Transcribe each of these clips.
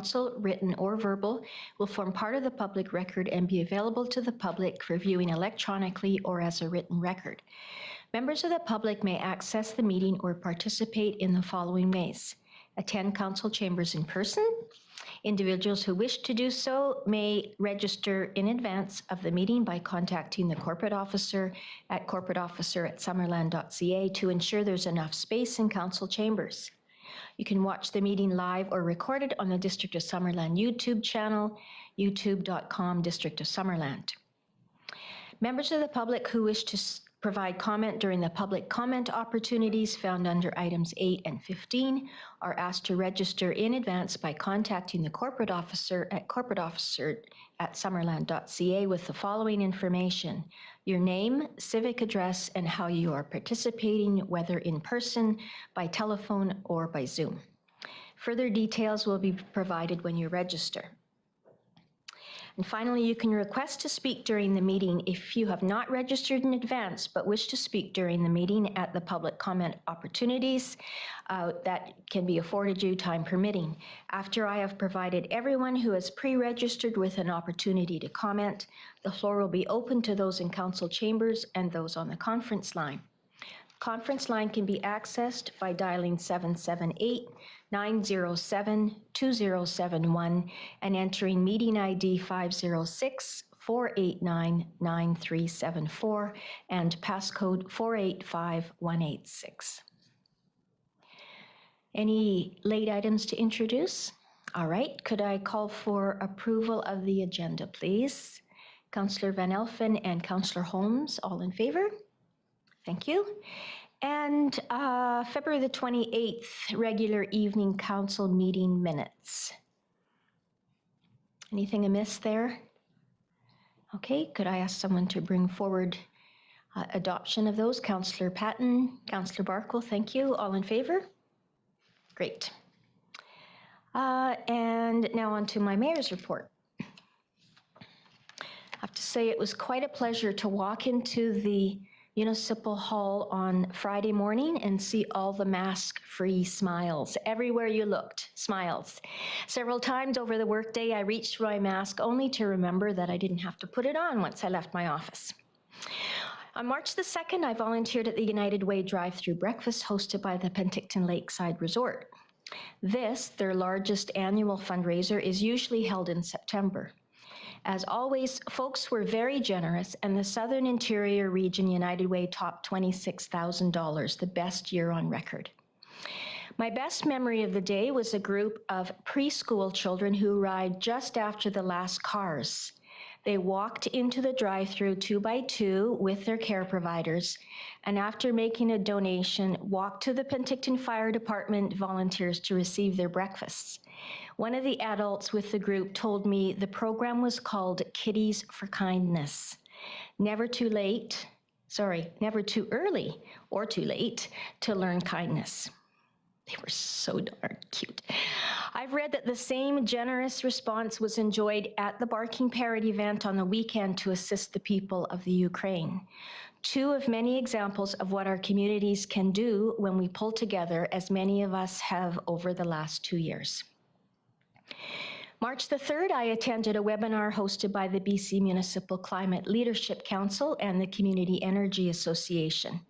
council, written or verbal, will form part of the public record and be available to the public for viewing electronically or as a written record. Members of the public may access the meeting or participate in the following ways: attend council chambers in person. Individuals who wish to do so may register in advance of the meeting by contacting the corporate officer at corporateofficer@summerland.ca to ensure there's enough space in council chambers. You can watch the meeting live or recorded on the District of Summerland YouTube channel, youtube.com District of Summerland. Members of the public who wish to provide comment during the public comment opportunities found under items 8 and 15 are asked to register in advance by contacting the corporate officer at corporateofficer@summerland.ca with the following information: your name, civic address, and how you are participating, whether in person, by telephone, or by Zoom. Further details will be provided when you register. And finally, you can request to speak during the meeting if you have not registered in advance but wish to speak during the meeting at the public comment opportunities that can be afforded you, time permitting. After I have provided everyone who has pre-registered with an opportunity to comment, the floor will be open to those in council chambers and those on the conference line. Conference line can be accessed by dialing 778-907-2071 and entering meeting ID 506-489-9374 and passcode 485186. Any late items to introduce? All right, could I call for approval of the agenda, please? Councillor Van Elfen and Councillor Holmes, all in favor? Thank you. And February the 28th, regular evening council meeting minutes. Anything amiss there? Okay, could I ask someone to bring forward adoption of those? Councillor Patton, Councillor Barkle, thank you. All in favor? Great. And now on to my mayor's report. I have to say it was quite a pleasure to walk into the Municipal Hall on Friday morning and see all the mask-free smiles. Everywhere you looked, smiles. Several times over the workday, I reached for my mask only to remember that I didn't have to put it on once I left my office. On March the 2nd, I volunteered at the United Way drive-through breakfast hosted by the Penticton Lakeside Resort. This, their largest annual fundraiser, is usually held in September. As always, folks were very generous, and the Southern Interior Region United Way topped $26,000, the best year on record. My best memory of the day was a group of preschool children who arrived just after the last cars. They walked into the drive-through 2 by 2 with their care providers, and after making a donation, walked to the Penticton Fire Department volunteers to receive their breakfasts. One of the adults with the group told me the program was called Kitties for Kindness. Never too early or too late to learn kindness. They were so darn cute. I've read that the same generous response was enjoyed at the Barking Parrot event on the weekend to assist the people of the Ukraine. Two of many examples of what our communities can do when we pull together, as many of us have over the last 2 years. March the 3rd, I attended a webinar hosted by the BC Municipal Climate Leadership Council and the Community Energy Association.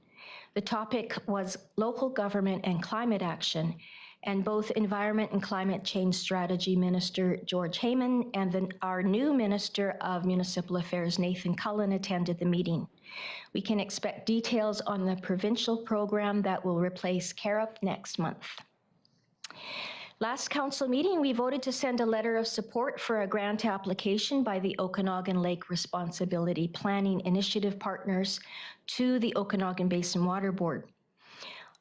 The topic was local government and climate action, and both Environment and Climate Change Strategy Minister George Heyman and our new Minister of Municipal Affairs, Nathan Cullen, attended the meeting. We can expect details on the provincial program that will replace CARUP next month. Last council meeting, we voted to send a letter of support for a grant application by the Okanagan Lake Responsibility Planning Initiative partners to the Okanagan Basin Water Board.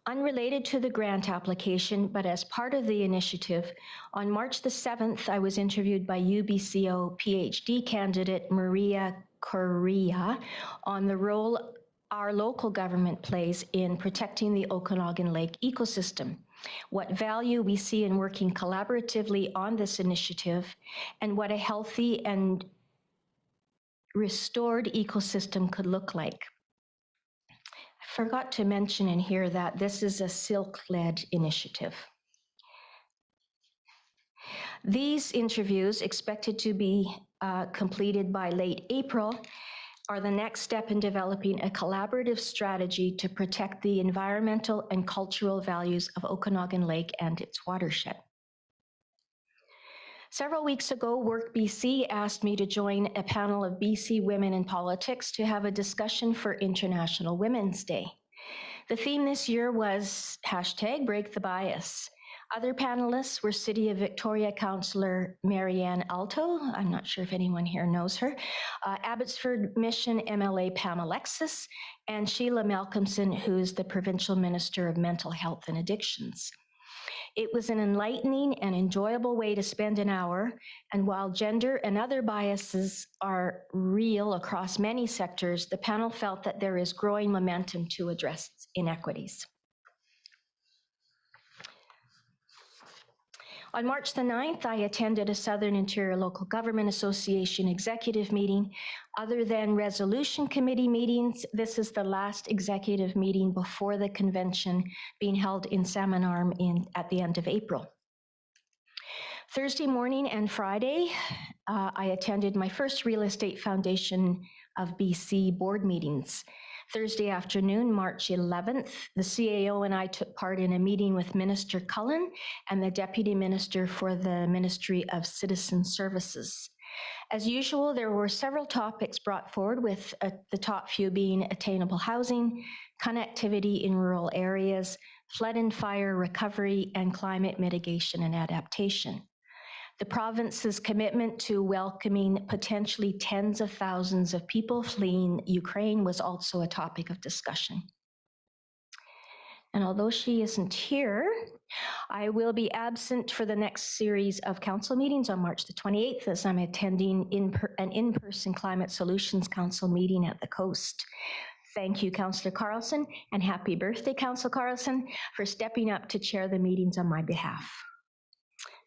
Unrelated to the grant application, but as part of the initiative, on March the 7th, I was interviewed by UBCO PhD candidate Maria Correa on the role our local government plays in protecting the Okanagan Lake ecosystem, what value we see in working collaboratively on this initiative, and what a healthy and restored ecosystem could look like. I forgot to mention in here that this is a silk-led initiative. These interviews, expected to be completed by late April, are the next step in developing a collaborative strategy to protect the environmental and cultural values of Okanagan Lake and its watershed. Several weeks ago, Work BC asked me to join a panel of BC women in politics to have a discussion for International Women's Day. The theme this year was #BreakTheBias. Other panelists were City of Victoria Councillor Marianne Alto, I'm not sure if anyone here knows her, Abbotsford Mission MLA Pam Alexis, and Sheila Malcolmson, who's the Provincial Minister of Mental Health and Addictions. It was an enlightening and enjoyable way to spend an hour, and while gender and other biases are real across many sectors, the panel felt that there is growing momentum to address inequities. On March the 9th, I attended a Southern Interior Local Government Association executive meeting. Other than resolution committee meetings, this is the last executive meeting before the convention being held in Salmon Arm at the end of April. Thursday morning and Friday, I attended my first Real Estate Foundation of BC board meetings. Thursday afternoon, March 11th, the CAO and I took part in a meeting with Minister Cullen and the Deputy Minister for the Ministry of Citizen Services. As usual, there were several topics brought forward, with the top few being attainable housing, connectivity in rural areas, flood and fire recovery, and climate mitigation and adaptation. The province's commitment to welcoming potentially tens of thousands of people fleeing Ukraine was also a topic of discussion. And although she isn't here, I will be absent for the next series of council meetings on March the 28th, as I'm attending an in-person Climate Solutions Council meeting at the Coast. Thank you, Councillor Carlson, and happy birthday, Councillor Carlson, for stepping up to chair the meetings on my behalf.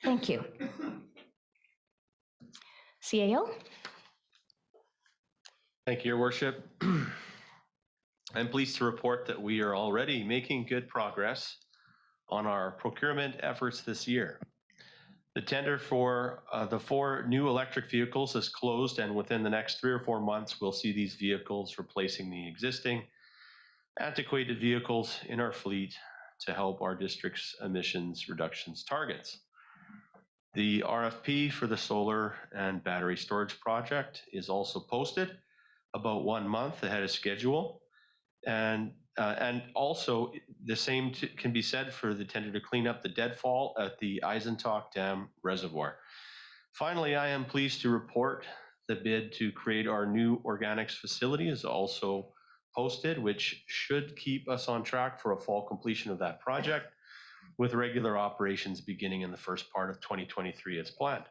Thank you. CAO? Thank you, Your Worship. I'm pleased to report that we are already making good progress on our procurement efforts this year. The tender for the 4 new electric vehicles is closed, and within the next 3 or 4 months, we'll see these vehicles replacing the existing antiquated vehicles in our fleet to help our district's emissions reductions targets. The RFP for the solar and battery storage project is also posted about 1 month ahead of schedule. And also the same can be said for the tender to clean up the deadfall at the Eisentalk Dam Reservoir. Finally, I am pleased to report the bid to create our new organics facility is also posted, which should keep us on track for a fall completion of that project, with regular operations beginning in the first part of 2023 as planned.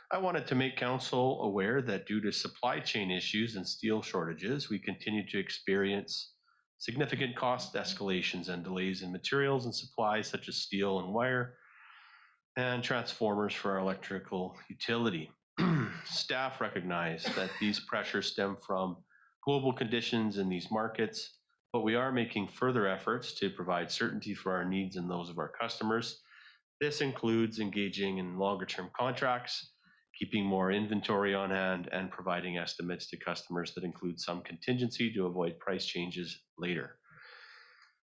I wanted to make Council aware that due to supply chain issues and steel shortages, we continue to experience significant cost escalations and delays in materials and supplies such as steel and wire and transformers for our electrical utility. Staff recognize that these pressures stem from global conditions in these markets, but we are making further efforts to provide certainty for our needs and those of our customers. This includes engaging in longer-term contracts, keeping more inventory on hand, and providing estimates to customers that include some contingency to avoid price changes later.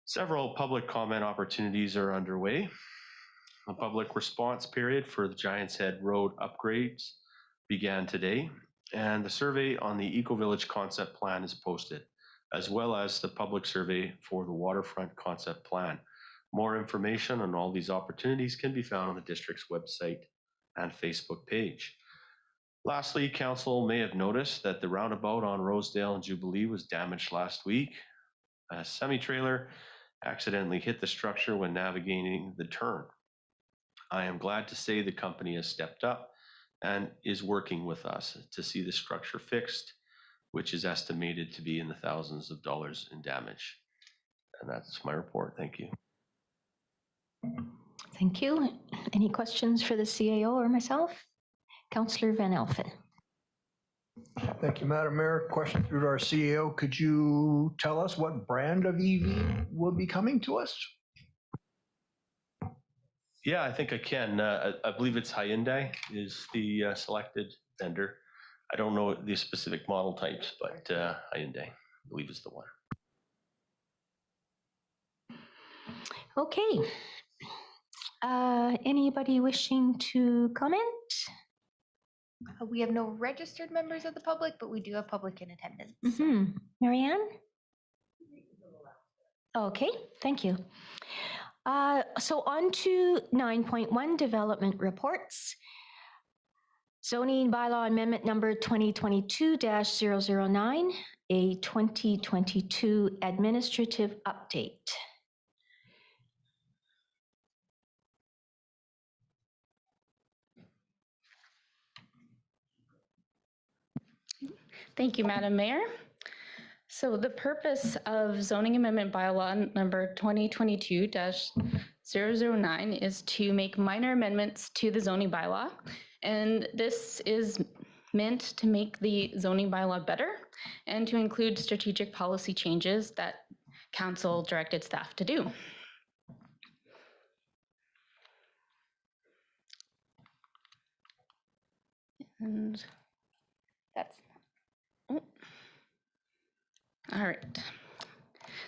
Several public comment opportunities are underway. The public response period for the Giants Head Road upgrades began today, and the survey on the Eco-Village concept plan is posted, as well as the public survey for the waterfront concept plan. More information on all these opportunities can be found on the district's website and Facebook page. Lastly, Council may have noticed that the roundabout on Rosedale and Jubilee was damaged last week. A semi-trailer accidentally hit the structure when navigating the turn. I am glad to say the company has stepped up and is working with us to see the structure fixed, which is estimated to be in the thousands of dollars in damage. And that's my report. Thank you. Thank you. Any questions for the CAO or myself? Councillor Van Elfen. Thank you, Madam Mayor. Question through to our CAO. Could you tell us what brand of EV will be coming to us? Yeah, I think I can. I believe it's Hyundai is the selected vendor. I don't know the specific model types, but Hyundai, I believe, is the one. Okay. Anybody wishing to comment? We have no registered members of the public, but we do have public in attendance. Marianne? Okay, thank you. So on to 9.1 development reports. Zoning bylaw amendment number 2022-009, a 2022 administrative update. Thank you, Madam Mayor. So the purpose of zoning amendment bylaw number 2022-009 is to make minor amendments to the zoning bylaw. And this is meant to make the zoning bylaw better and to include strategic policy changes that council directed staff to do. And that's, oh. All right.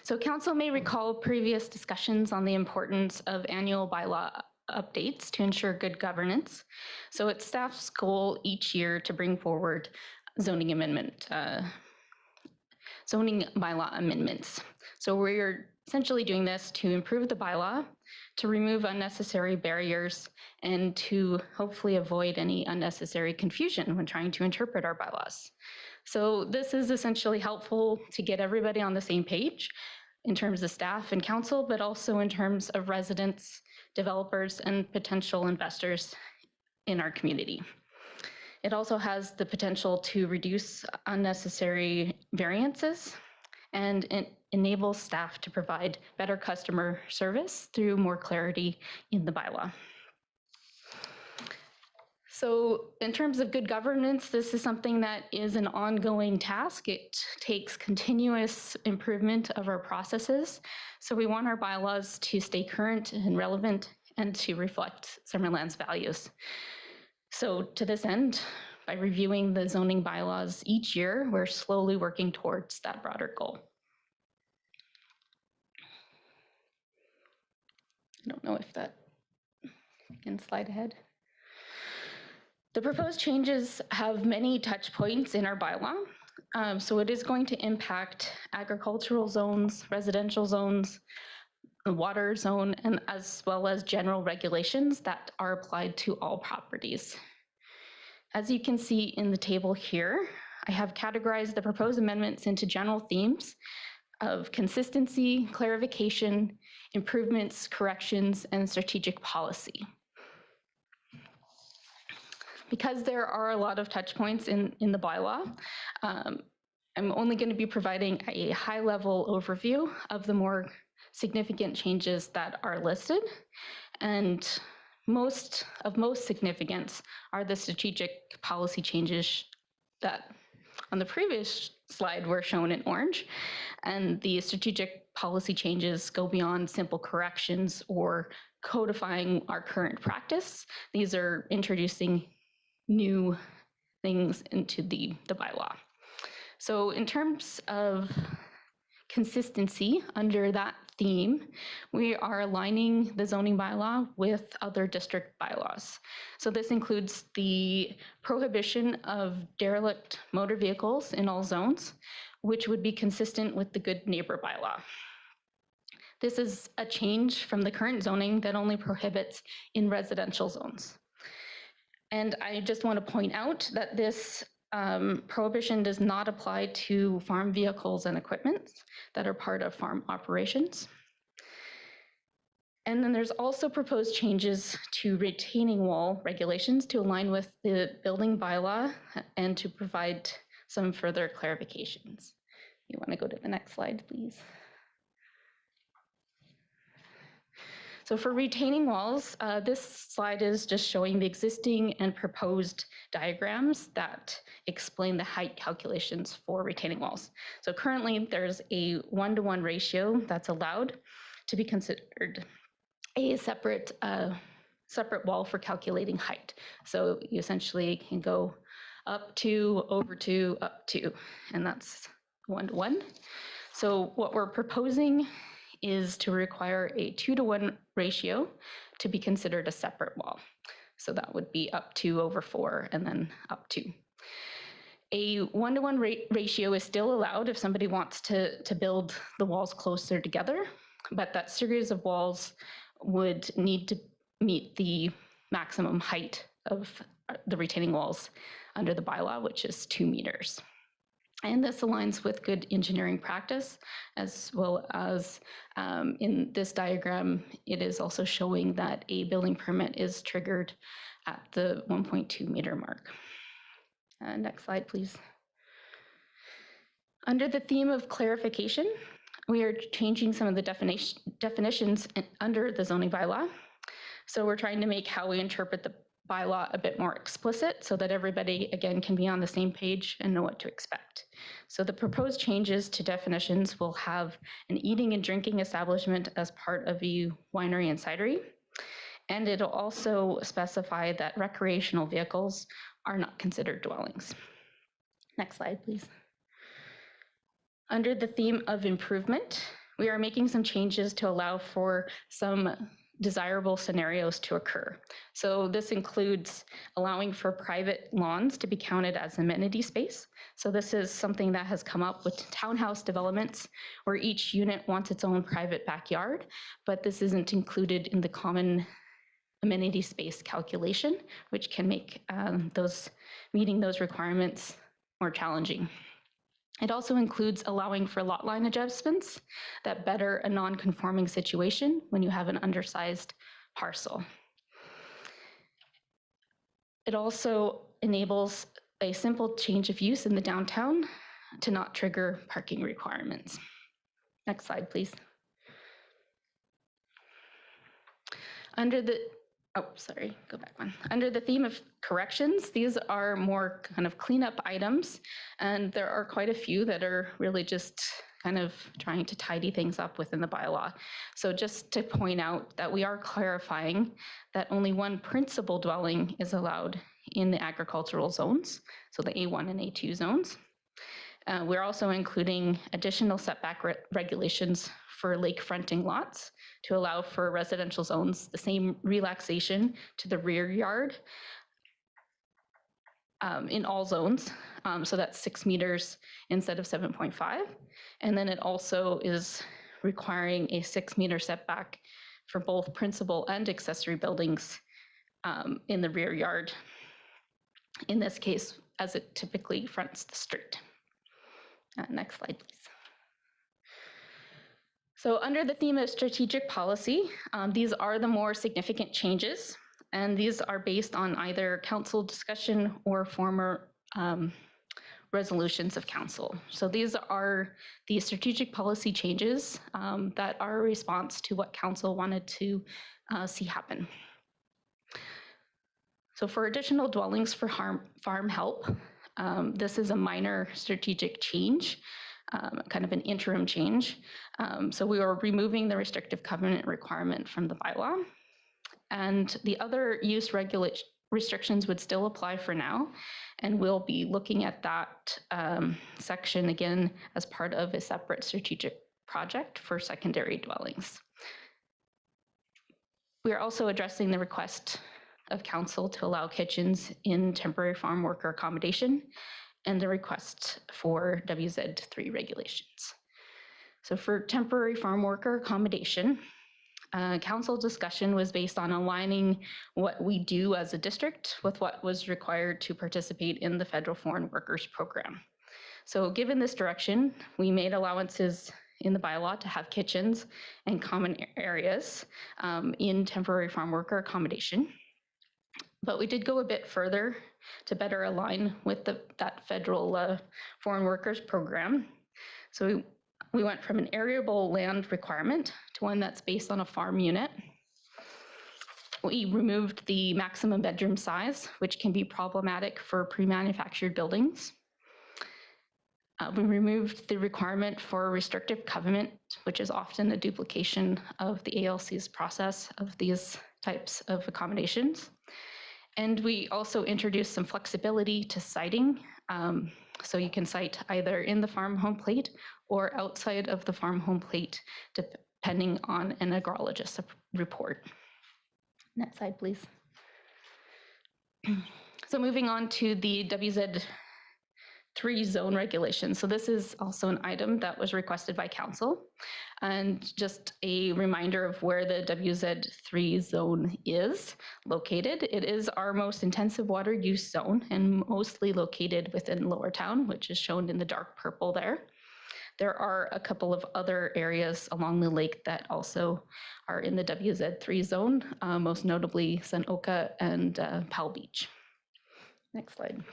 So council may recall previous discussions on the importance of annual bylaw updates to ensure good governance. So it's staff's goal each year to bring forward zoning bylaw amendments. So we're essentially doing this to improve the bylaw, to remove unnecessary barriers, and to hopefully avoid any unnecessary confusion when trying to interpret our bylaws. So this is essentially helpful to get everybody on the same page in terms of staff and council, but also in terms of residents, developers, and potential investors in our community. It also has the potential to reduce unnecessary variances, and it enables staff to provide better customer service through more clarity in the bylaw. So in terms of good governance, this is something that is an ongoing task. It takes continuous improvement of our processes. So we want our bylaws to stay current and relevant and to reflect Summerland's values. So to this end, by reviewing the zoning bylaws each year, we're slowly working towards that broader goal. I don't know if that can slide ahead. The proposed changes have many touch points in our bylaw. So it is going to impact agricultural zones, residential zones, the water zone, and as well as general regulations that are applied to all properties. As you can see in the table here, I have categorized the proposed amendments into general themes of consistency, clarification, improvements, corrections, and strategic policy. Because there are a lot of touch points in the bylaw, I'm only going to be providing a high-level overview of the more significant changes that are listed. And most significance are the strategic policy changes that on the previous slide were shown in orange. And the strategic policy changes go beyond simple corrections or codifying our current practice. These are introducing new things into the bylaw. So in terms of consistency under that theme, we are aligning the zoning bylaw with other district bylaws. So this includes the prohibition of derelict motor vehicles in all zones, which would be consistent with the good neighbor bylaw. This is a change from the current zoning that only prohibits in residential zones. And I just want to point out that this prohibition does not apply to farm vehicles and equipment that are part of farm operations. And then there's also proposed changes to retaining wall regulations to align with the building bylaw and to provide some further clarifications. You want to go to the next slide, please? So for retaining walls, this slide is just showing the existing and proposed diagrams that explain the height calculations for retaining walls. So currently there's a 1-to-1 ratio that's allowed to be considered a separate separate wall for calculating height. So you essentially can go up to, over to, up to, and that's 1-to-1. So what we're proposing is to require a 2-to-1 ratio to be considered a separate wall. So that would be up to, over 4, and then up to. A 1-to-1 ratio is still allowed if somebody wants to build the walls closer together, but that series of walls would need to meet the maximum height of the retaining walls under the bylaw, which is 2 meters. And this aligns with good engineering practice, as well as in this diagram, it is also showing that a building permit is triggered at the 1.2 meter mark. Next slide, please. Under the theme of clarification, we are changing some of the definitions under the zoning bylaw. So we're trying to make how we interpret the bylaw a bit more explicit so that everybody, again, can be on the same page and know what to expect. So the proposed changes to definitions will have an eating and drinking establishment as part of a winery and cidery. And it'll also specify that recreational vehicles are not considered dwellings. Next slide, please. Under the theme of improvement, we are making some changes to allow for some desirable scenarios to occur. So this includes allowing for private lawns to be counted as amenity space. So this is something that has come up with townhouse developments where each unit wants its own private backyard, but this isn't included in the common amenity space calculation, which can make meeting those requirements more challenging. It also includes allowing for lot line adjustments that better a non-conforming situation when you have an undersized parcel. It also enables a simple change of use in the downtown to not trigger parking requirements. Next slide, please. Under the Under the theme of corrections, these are more kind of cleanup items, and there are quite a few that are really just kind of trying to tidy things up within the bylaw. So just to point out that we are clarifying that only one principal dwelling is allowed in the agricultural zones, so the A1 and A2 zones. We're also including additional setback regulations for lake fronting lots to allow for residential zones the same relaxation to the rear yard in all zones. So that's 6 meters instead of 7.5. And then it also is requiring a 6-meter setback for both principal and accessory buildings in the rear yard. In this case, as it typically fronts the street. Next slide, please. So under the theme of strategic policy, these are the more significant changes, and these are based on either council discussion or former resolutions of council. So these are the strategic policy changes that are a response to what council wanted to see happen. So for additional dwellings for farm help, this is a minor strategic change, kind of an interim change. So we are removing the restrictive covenant requirement from the bylaw. And the other use restrictions would still apply for now. And we'll be looking at that section again as part of a separate strategic project for secondary dwellings. We are also addressing the request of council to allow kitchens in temporary farm worker accommodation and the request for WZ3 regulations. So for temporary farm worker accommodation, council discussion was based on aligning what we do as a district with what was required to participate in the federal foreign workers program. So given this direction, we made allowances in the bylaw to have kitchens and common areas in temporary farm worker accommodation. But we did go a bit further to better align with that federal foreign workers program. So we went from an arable land requirement to one that's based on a farm unit. We removed the maximum bedroom size, which can be problematic for pre-manufactured buildings. We removed the requirement for a restrictive covenant, which is often a duplication of the ALC's process of these types of accommodations. And we also introduced some flexibility to siting. So you can site either in the farm home plate or outside of the farm home plate, depending on an agrologist report. Next slide, please. So moving on to the WZ3 zone regulation. So this is also an item that was requested by council. And just a reminder of where the WZ3 zone is located. It is our most intensive water use zone and mostly located within Lower Town, which is shown in the dark purple there. There are a couple of other areas along the lake that also are in the WZ3 zone, most notably Sunoka and Powell Beach. Next slide.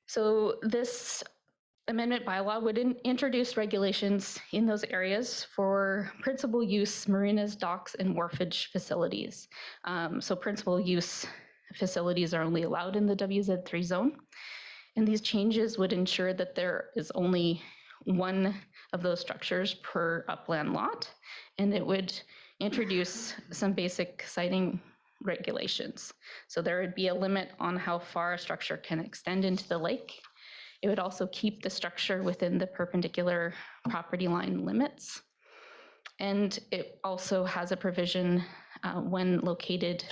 So this amendment bylaw would introduce regulations in those areas for principal use marinas, docks, and wharfage facilities. So principal use facilities are only allowed in the WZ3 zone. And these changes would ensure that there is only one of those structures per upland lot, and it would introduce some basic siting regulations. So there would be a limit on how far a structure can extend into the lake. It would also keep the structure within the perpendicular property line limits. And it also has a provision when located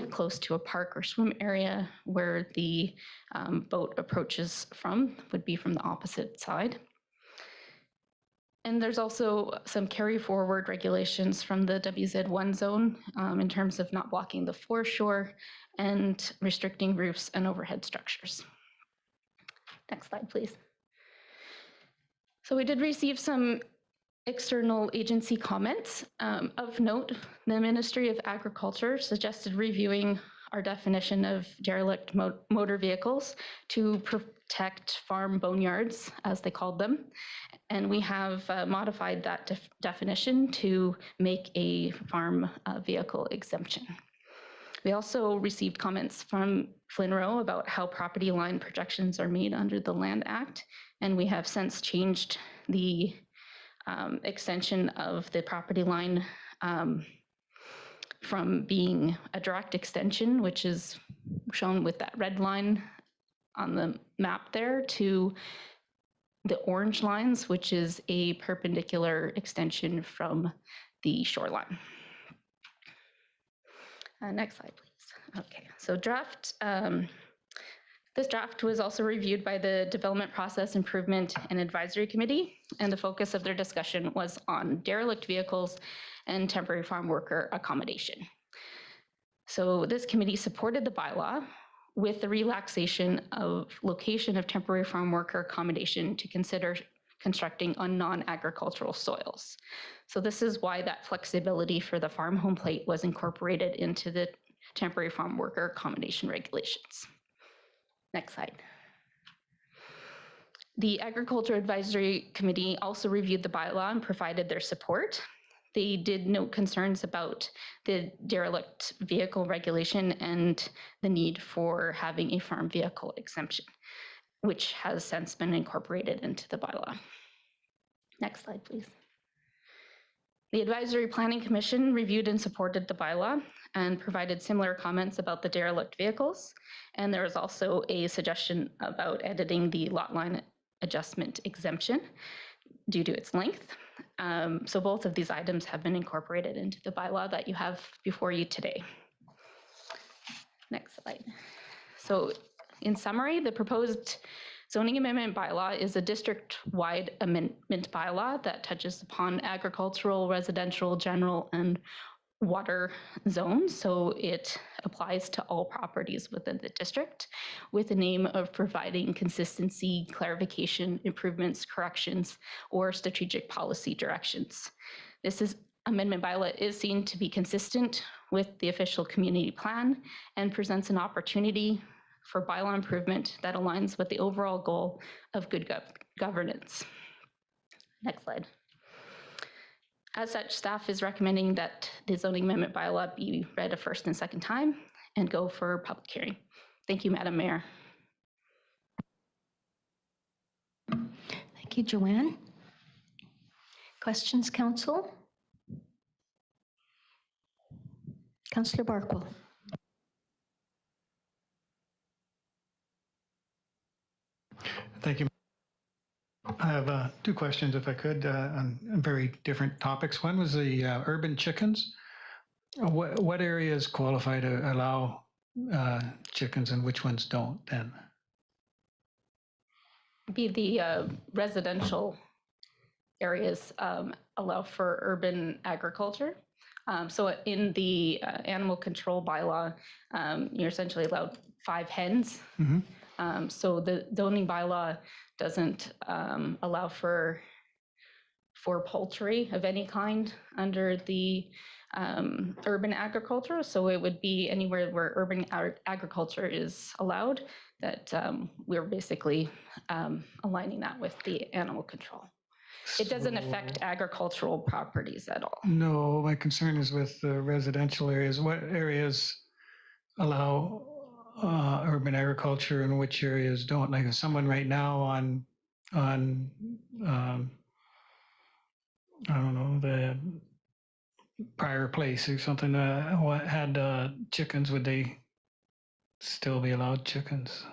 close to a park or swim area where the boat approaches from, would be from the opposite side. And there's also some carry forward regulations from the WZ1 zone in terms of not blocking the foreshore and restricting roofs and overhead structures. Next slide, please. So we did receive some external agency comments. Of note, the Ministry of Agriculture suggested reviewing our definition of derelict motor vehicles to protect farm boneyards, as they called them. And we have modified that definition to make a farm vehicle exemption. We also received comments from FLNRO about how property line projections are made under the Land Act, and we have since changed the extension of the property line from being a direct extension, which is shown with that red line on the map there, to the orange lines, which is a perpendicular extension from the shoreline. Next slide, please. Okay, so this draft was also reviewed by the Development Process Improvement and Advisory Committee, and the focus of their discussion was on derelict vehicles and temporary farm worker accommodation. So this committee supported the bylaw with the relaxation of location of temporary farm worker accommodation to consider constructing on non-agricultural soils. So this is why that flexibility for the farm home plate was incorporated into the temporary farm worker accommodation regulations. Next slide. The Agriculture Advisory Committee also reviewed the bylaw and provided their support. They did note concerns about the derelict vehicle regulation and the need for having a farm vehicle exemption, which has since been incorporated into the bylaw. Next slide, please. The Advisory Planning Commission reviewed and supported the bylaw and provided similar comments about the derelict vehicles. And there was also a suggestion about editing the lot line adjustment exemption due to its length. So both of these items have been incorporated into the bylaw that you have before you today. Next slide. So in summary, the proposed zoning amendment bylaw is a district-wide amendment bylaw that touches upon agricultural, residential, general, and water zones. So it applies to all properties within the district with the aim of providing consistency, clarification, improvements, corrections, or strategic policy directions. This amendment bylaw is seen to be consistent with the official community plan and presents an opportunity for bylaw improvement that aligns with the overall goal of good governance. Next slide. As such, staff is recommending that the zoning amendment bylaw be read a first and second time and go for public hearing. Thank you, Madam Mayor. Thank you, Joanne. Questions, council? Councillor Barkwell. Thank you. I have two questions, if I could, on very different topics. One was the urban chickens. What areas qualify to allow chickens and which ones don't then? Be the residential areas allow for urban agriculture. So in the animal control bylaw, you're essentially allowed 5 hens. Mm-hmm. So the zoning bylaw doesn't allow for poultry of any kind under the urban agriculture. So it would be anywhere where urban agriculture is allowed that we're basically aligning that with the animal control. It doesn't affect agricultural properties at all. No, my concern is with the residential areas. What areas allow urban agriculture and which areas don't? Like if someone right now on I don't know, the prior place or something had chickens, would they still be allowed chickens?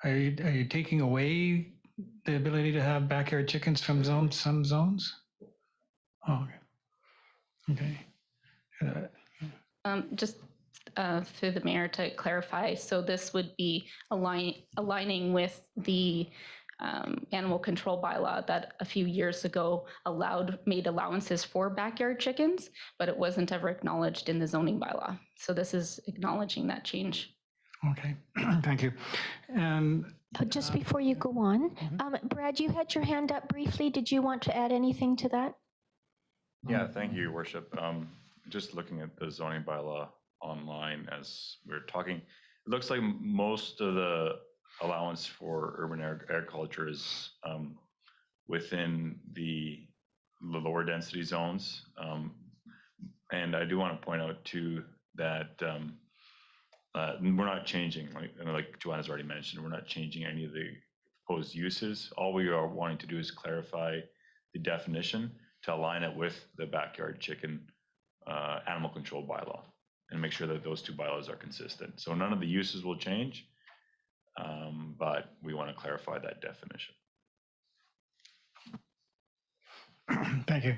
Are you taking away the ability to have backyard chickens from some zones? Oh, okay. Just through the mayor to clarify, so this would be aligning with the animal control bylaw that a few years ago made allowances for backyard chickens, but it wasn't ever acknowledged in the zoning bylaw. So this is acknowledging that change. Okay, thank you. And Just before you go on, Brad, you had your hand up briefly. Did you want to add anything to that? Yeah, thank you, Your Worship. Just looking at the zoning bylaw online as we're talking, it looks like most of the allowance for urban agriculture is within the lower density zones. And I do want to point out too that we're not changing, like Joanna's already mentioned, we're not changing any of the proposed uses. All we are wanting to do is clarify the definition to align it with the backyard chicken animal control bylaw and make sure that those two bylaws are consistent. So none of the uses will change, but we want to clarify that definition. thank you.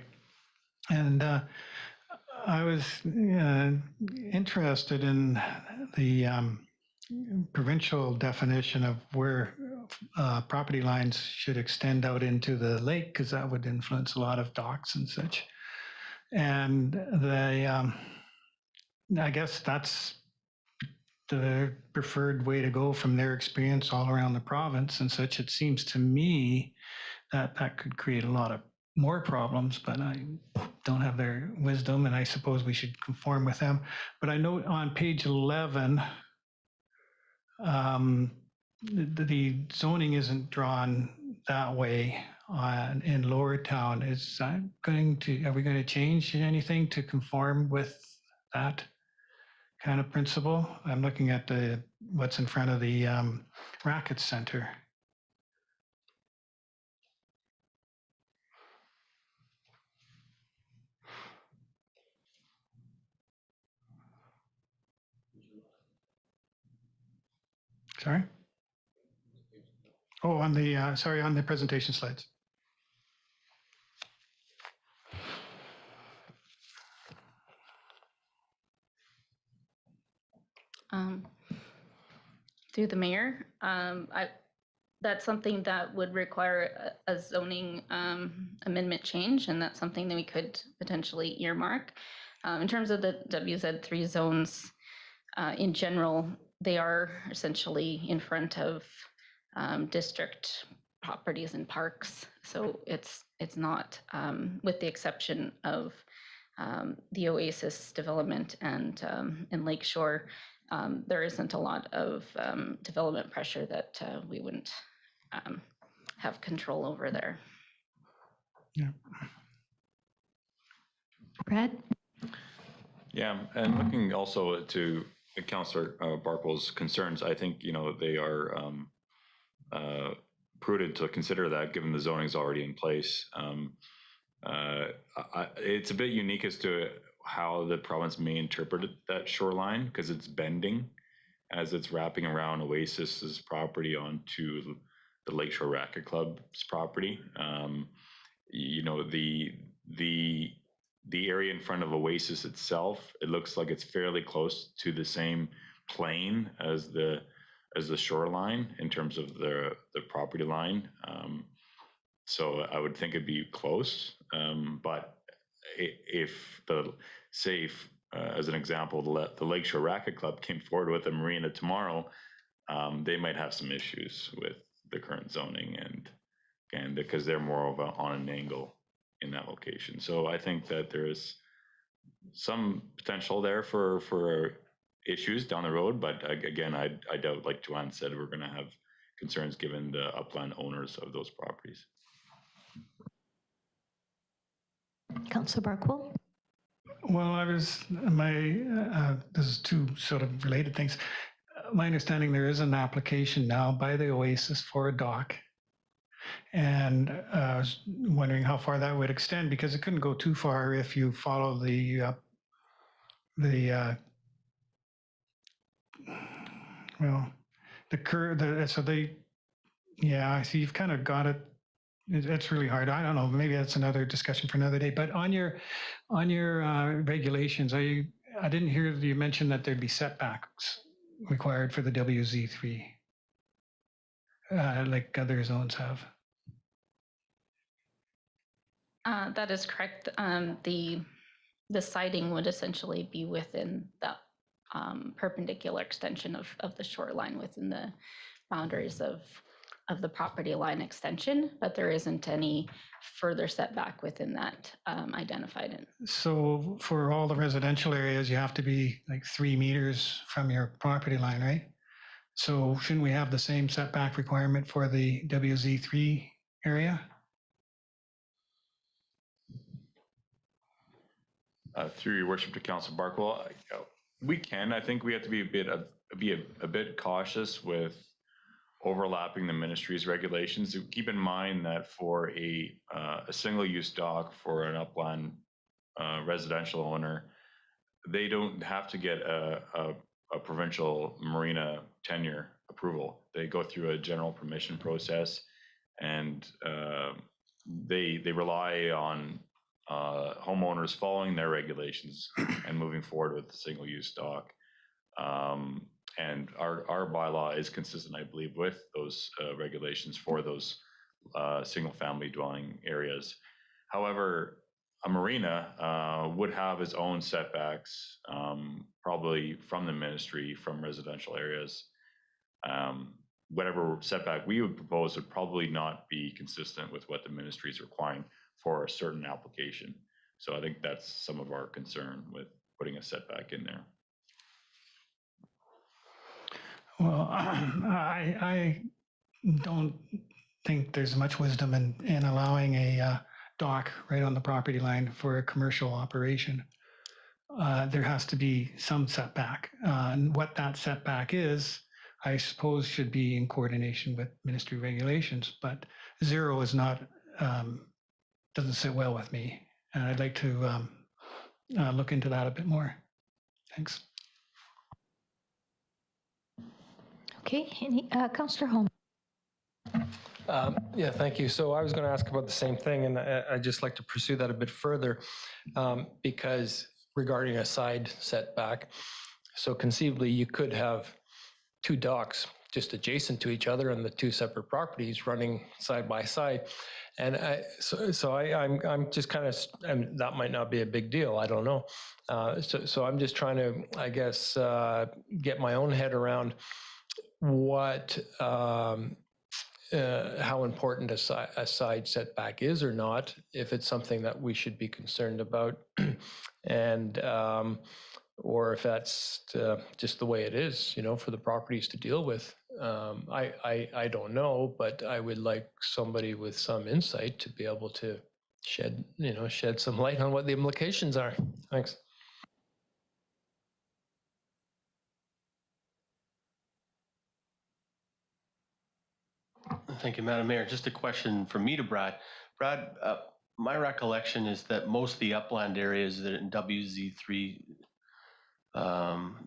And I was interested in the provincial definition of where property lines should extend out into the lake, because that would influence a lot of docks and such. And I guess that's the preferred way to go from their experience all around the province and such. It seems to me that that could create a lot of more problems, but I don't have their wisdom, and I suppose we should conform with them. But I note on page 11, the zoning isn't drawn that way in Lower Town. Are we going to change anything to conform with that kind of principle? I'm looking at what's in front of the Racket Center. Sorry? Oh, on the presentation slides. Through the mayor, that's something that would require a zoning amendment change, and that's something that we could potentially earmark. In terms of the WZ3 zones, in general, they are essentially in front of district properties and parks. So it's not, with the exception of the Oasis development and Lakeshore, there isn't a lot of development pressure that we wouldn't have control over there. Yeah. Brad? Yeah, and looking also to Councillor Barkwell's concerns, I think, they are prudent to consider that given the zoning is already in place. It's a bit unique as to how the province may interpret that shoreline, because it's bending as it's wrapping around Oasis's property onto the Lakeshore Racquet Club's property. You know, the area in front of Oasis itself, it looks like it's fairly close to the same plane as the shoreline in terms of the property line. So I would think it'd be close. But if as an example, the Lakeshore Racquet Club came forward with a marina tomorrow, they might have some issues with the current zoning and because they're more of on an angle in that location. So I think that there is some potential there for issues down the road. But again, I doubt, like Joanne said, we're going to have concerns given the upland owners of those properties. Councillor Barkwill? Well, this is two sort of related things. My understanding, there is an application now by the Oasis for a dock. And I was wondering how far that would extend, because it couldn't go too far if you follow so I see you've kind of got it. It's really hard. I don't know. Maybe that's another discussion for another day. But on your regulations, I didn't hear you mention that there'd be setbacks required for the WZ3, like other zones have. That is correct. The siding would essentially be within the perpendicular extension of the shoreline within the boundaries of the property line extension, but there isn't any further setback within that identified. So for all the residential areas, you have to be like 3 meters from your property line, right? So shouldn't we have the same setback requirement for the WZ3 area? Through your worship to Councilor Barkwill, we can. I think we have to be a bit cautious with overlapping the ministry's regulations. Keep in mind that for a single-use dock for an upland residential owner, they don't have to get a provincial marina tenure approval. They go through a general permission process, and they rely on homeowners following their regulations and moving forward with the single-use dock. And our bylaw is consistent, I believe, with those regulations for those single-family dwelling areas. However, a marina would have its own setbacks, probably from the ministry, from residential areas. Whatever setback we would propose would probably not be consistent with what the ministry is requiring for a certain application. So I think that's some of our concern with putting a setback in there. Well, I don't think there's much wisdom in allowing a dock right on the property line for a commercial operation. There has to be some setback. And what that setback is, I suppose, should be in coordination with ministry regulations, but 0 is not, doesn't sit well with me. And I'd like to look into that a bit more. Thanks. Okay, Councillor Holm. Yeah, thank you. So I was going to ask about the same thing, and I'd just like to pursue that a bit further, because regarding a side setback, so conceivably you could have 2 docks just adjacent to each other on the 2 separate properties running side by side. And I'm just kind of, and that might not be a big deal. I don't know. So I'm just trying to, I guess, get my own head around what, how important a side setback is or not, if it's something that we should be concerned about, and or if that's just the way it is, for the properties to deal with. I don't know, but I would like somebody with some insight to be able to shed some light on what the implications are. Thanks. Thank you, Madam Mayor. Just a question from me to Brad. Brad, my recollection is that most of the upland areas that in WZ3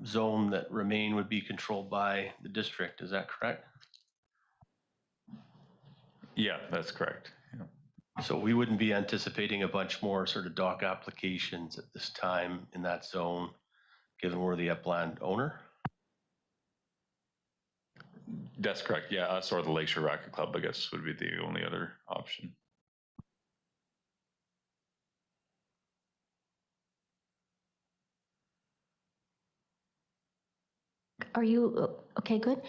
zone that remain would be controlled by the district. Is that correct? Yeah, that's correct. Yeah. So we wouldn't be anticipating a bunch more sort of dock applications at this time in that zone, given we're the upland owner? That's correct. Yeah, us or the Lakeshore Racquet Club, I guess, would be the only other option. Are you, okay, good.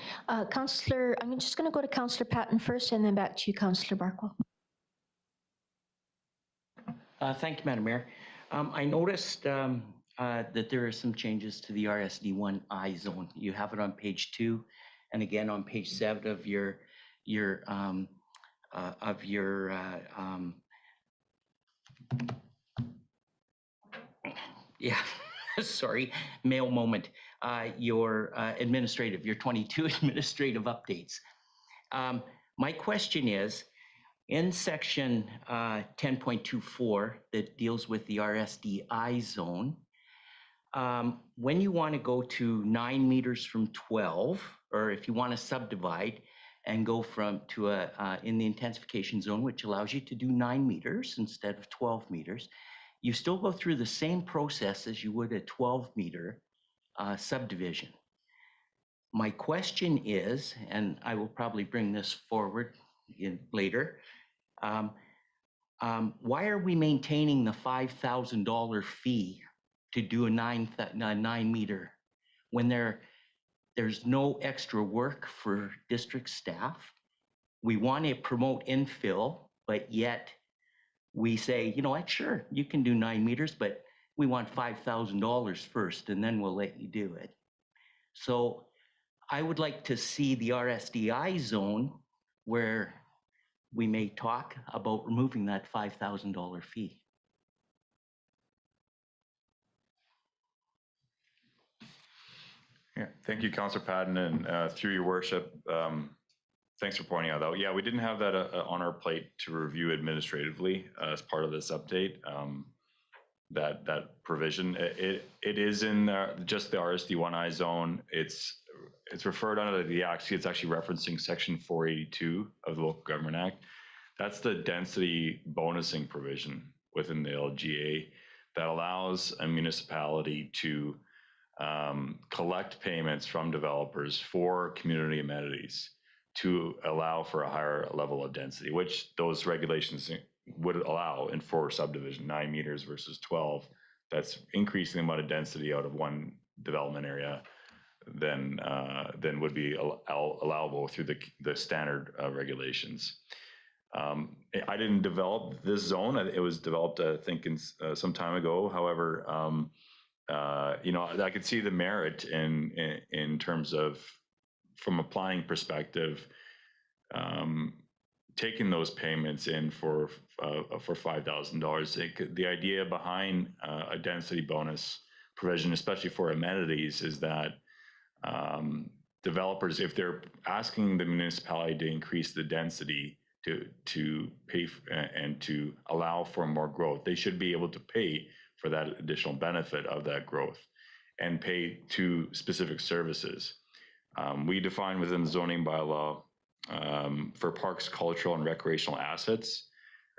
Councillor, I'm just going to go to Councillor Patton first and then back to you, Councillor Barkwell. Thank you, Madam Mayor. I noticed that there are some changes to the RSD1I zone. You have it on page 2, and again on page 7 of your yeah, sorry, mail moment. Your administrative, your 22 administrative updates. My question is, in section 10.24 that deals with the RSDI zone, when you want to go to 9 meters from 12, or if you want to subdivide and go to in the intensification zone, which allows you to do 9 meters instead of 12 meters, you still go through the same process as you would a 12-meter subdivision. My question is, and I will probably bring this forward later, why are we maintaining the $5,000 fee to do a 9-meter when there's no extra work for district staff? We want to promote infill, but yet we say, you know what, sure, you can do 9 meters, but we want $5,000 first, and then we'll let you do it. So I would like to see the RSDI zone where we may talk about removing that $5,000 fee. Yeah, thank you, Councillor Patton, and through your worship, thanks for pointing out that. Yeah, we didn't have that on our plate to review administratively as part of this update. That provision, it is in just the RSD1I zone. It's referred under the act. It's actually referencing section 482 of the Local Government Act. That's the density bonusing provision within the LGA that allows a municipality to collect payments from developers for community amenities to allow for a higher level of density, which those regulations would allow in 4 subdivision, 9 meters versus 12. That's increasing the amount of density out of one development area than would be allowable through the standard regulations. I didn't develop this zone. It was developed, I think, some time ago. However, you know, I could see the merit in terms of, from a planning perspective, taking those payments in for $5,000. The idea behind a density bonus provision, especially for amenities, is that developers, if they're asking the municipality to increase the density to pay and to allow for more growth, they should be able to pay for that additional benefit of that growth and pay to specific services. We define within the zoning bylaw for parks, cultural and recreational assets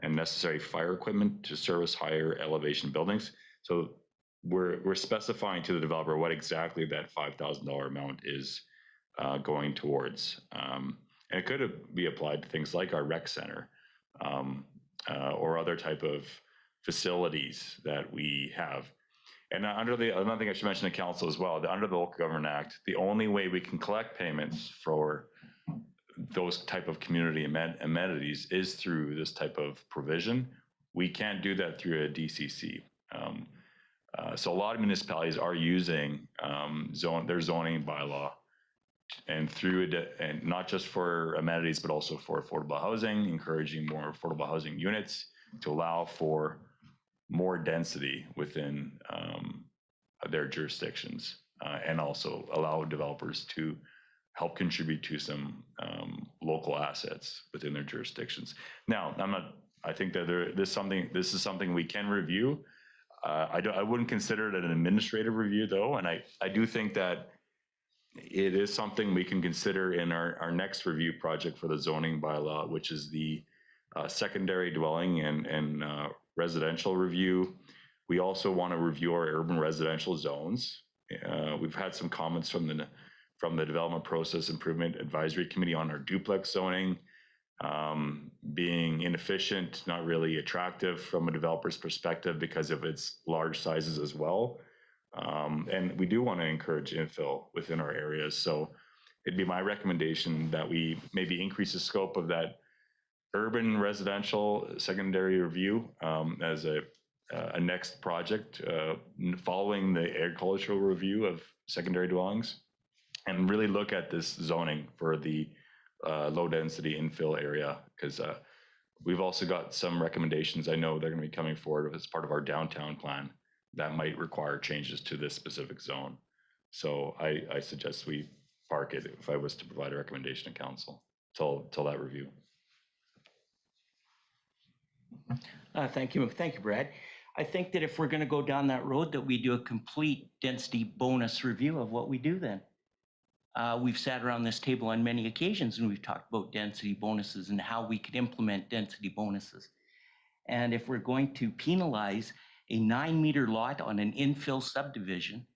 and necessary fire equipment to service higher elevation buildings. So we're specifying to the developer what exactly that $5,000 amount is going towards. And it could be applied to things like our rec center or other type of facilities that we have. And another thing I should mention to council as well, under the Local Government Act, the only way we can collect payments for those type of community amenities is through this type of provision. We can't do that through a DCC. So a lot of municipalities are using their zoning bylaw and through it, and not just for amenities, but also for affordable housing, encouraging more affordable housing units to allow for more density within their jurisdictions, and also allow developers to help contribute to some local assets within their jurisdictions. Now, I'm not I think that this is something we can review. I wouldn't consider it an administrative review though, and I do think that it is something we can consider in our next review project for the zoning bylaw, which is the secondary dwelling and residential review. We also want to review our urban residential zones. We've had some comments from the Development Process Improvement Advisory Committee on our duplex zoning being inefficient, not really attractive from a developer's perspective because of its large sizes as well. And we do want to encourage infill within our areas. So it'd be my recommendation that we maybe increase the scope of that urban residential secondary review as a next project following the agricultural review of secondary dwellings, and really look at this zoning for the low density infill area, because we've also got some recommendations I know they're going to be coming forward as part of our downtown plan that might require changes to this specific zone. So I suggest we park it if I was to provide a recommendation to council till that review. Thank you, Brad. I think that if we're going to go down that road, that we do a complete density bonus review of what we do then. We've sat around this table on many occasions and we've talked about density bonuses and how we could implement density bonuses. And if we're going to penalize a 9-meter lot on an infill subdivision,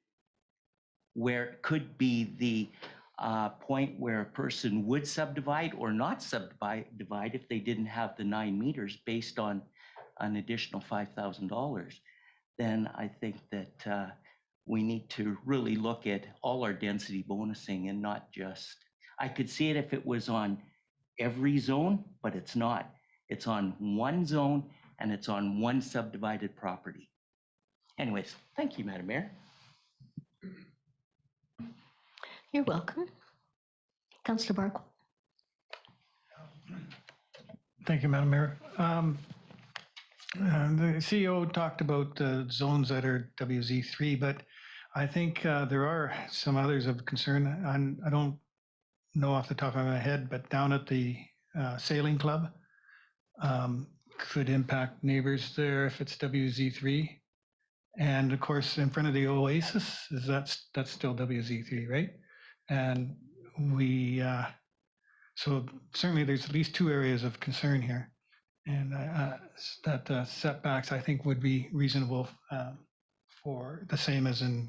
where it could be the point where a person would subdivide or not subdivide if they didn't have the 9 meters based on an additional $5,000, then I think that we need to really look at all our density bonusing and not just, I could see it if it was on every zone, but it's not. It's on one zone and it's on one subdivided property. Anyways, thank you, Madam Mayor. You're welcome. Councillor Barkle. Thank you, Madam Mayor. The CEO talked about the zones that are WZ3, but I think there are some others of concern. I don't know off the top of my head, but down at the sailing club could impact neighbors there if it's WZ3. And of course, in front of the Oasis, that's still WZ3, right? And we, so certainly there's at least 2 areas of concern here. And that setbacks, I think, would be reasonable for the same as in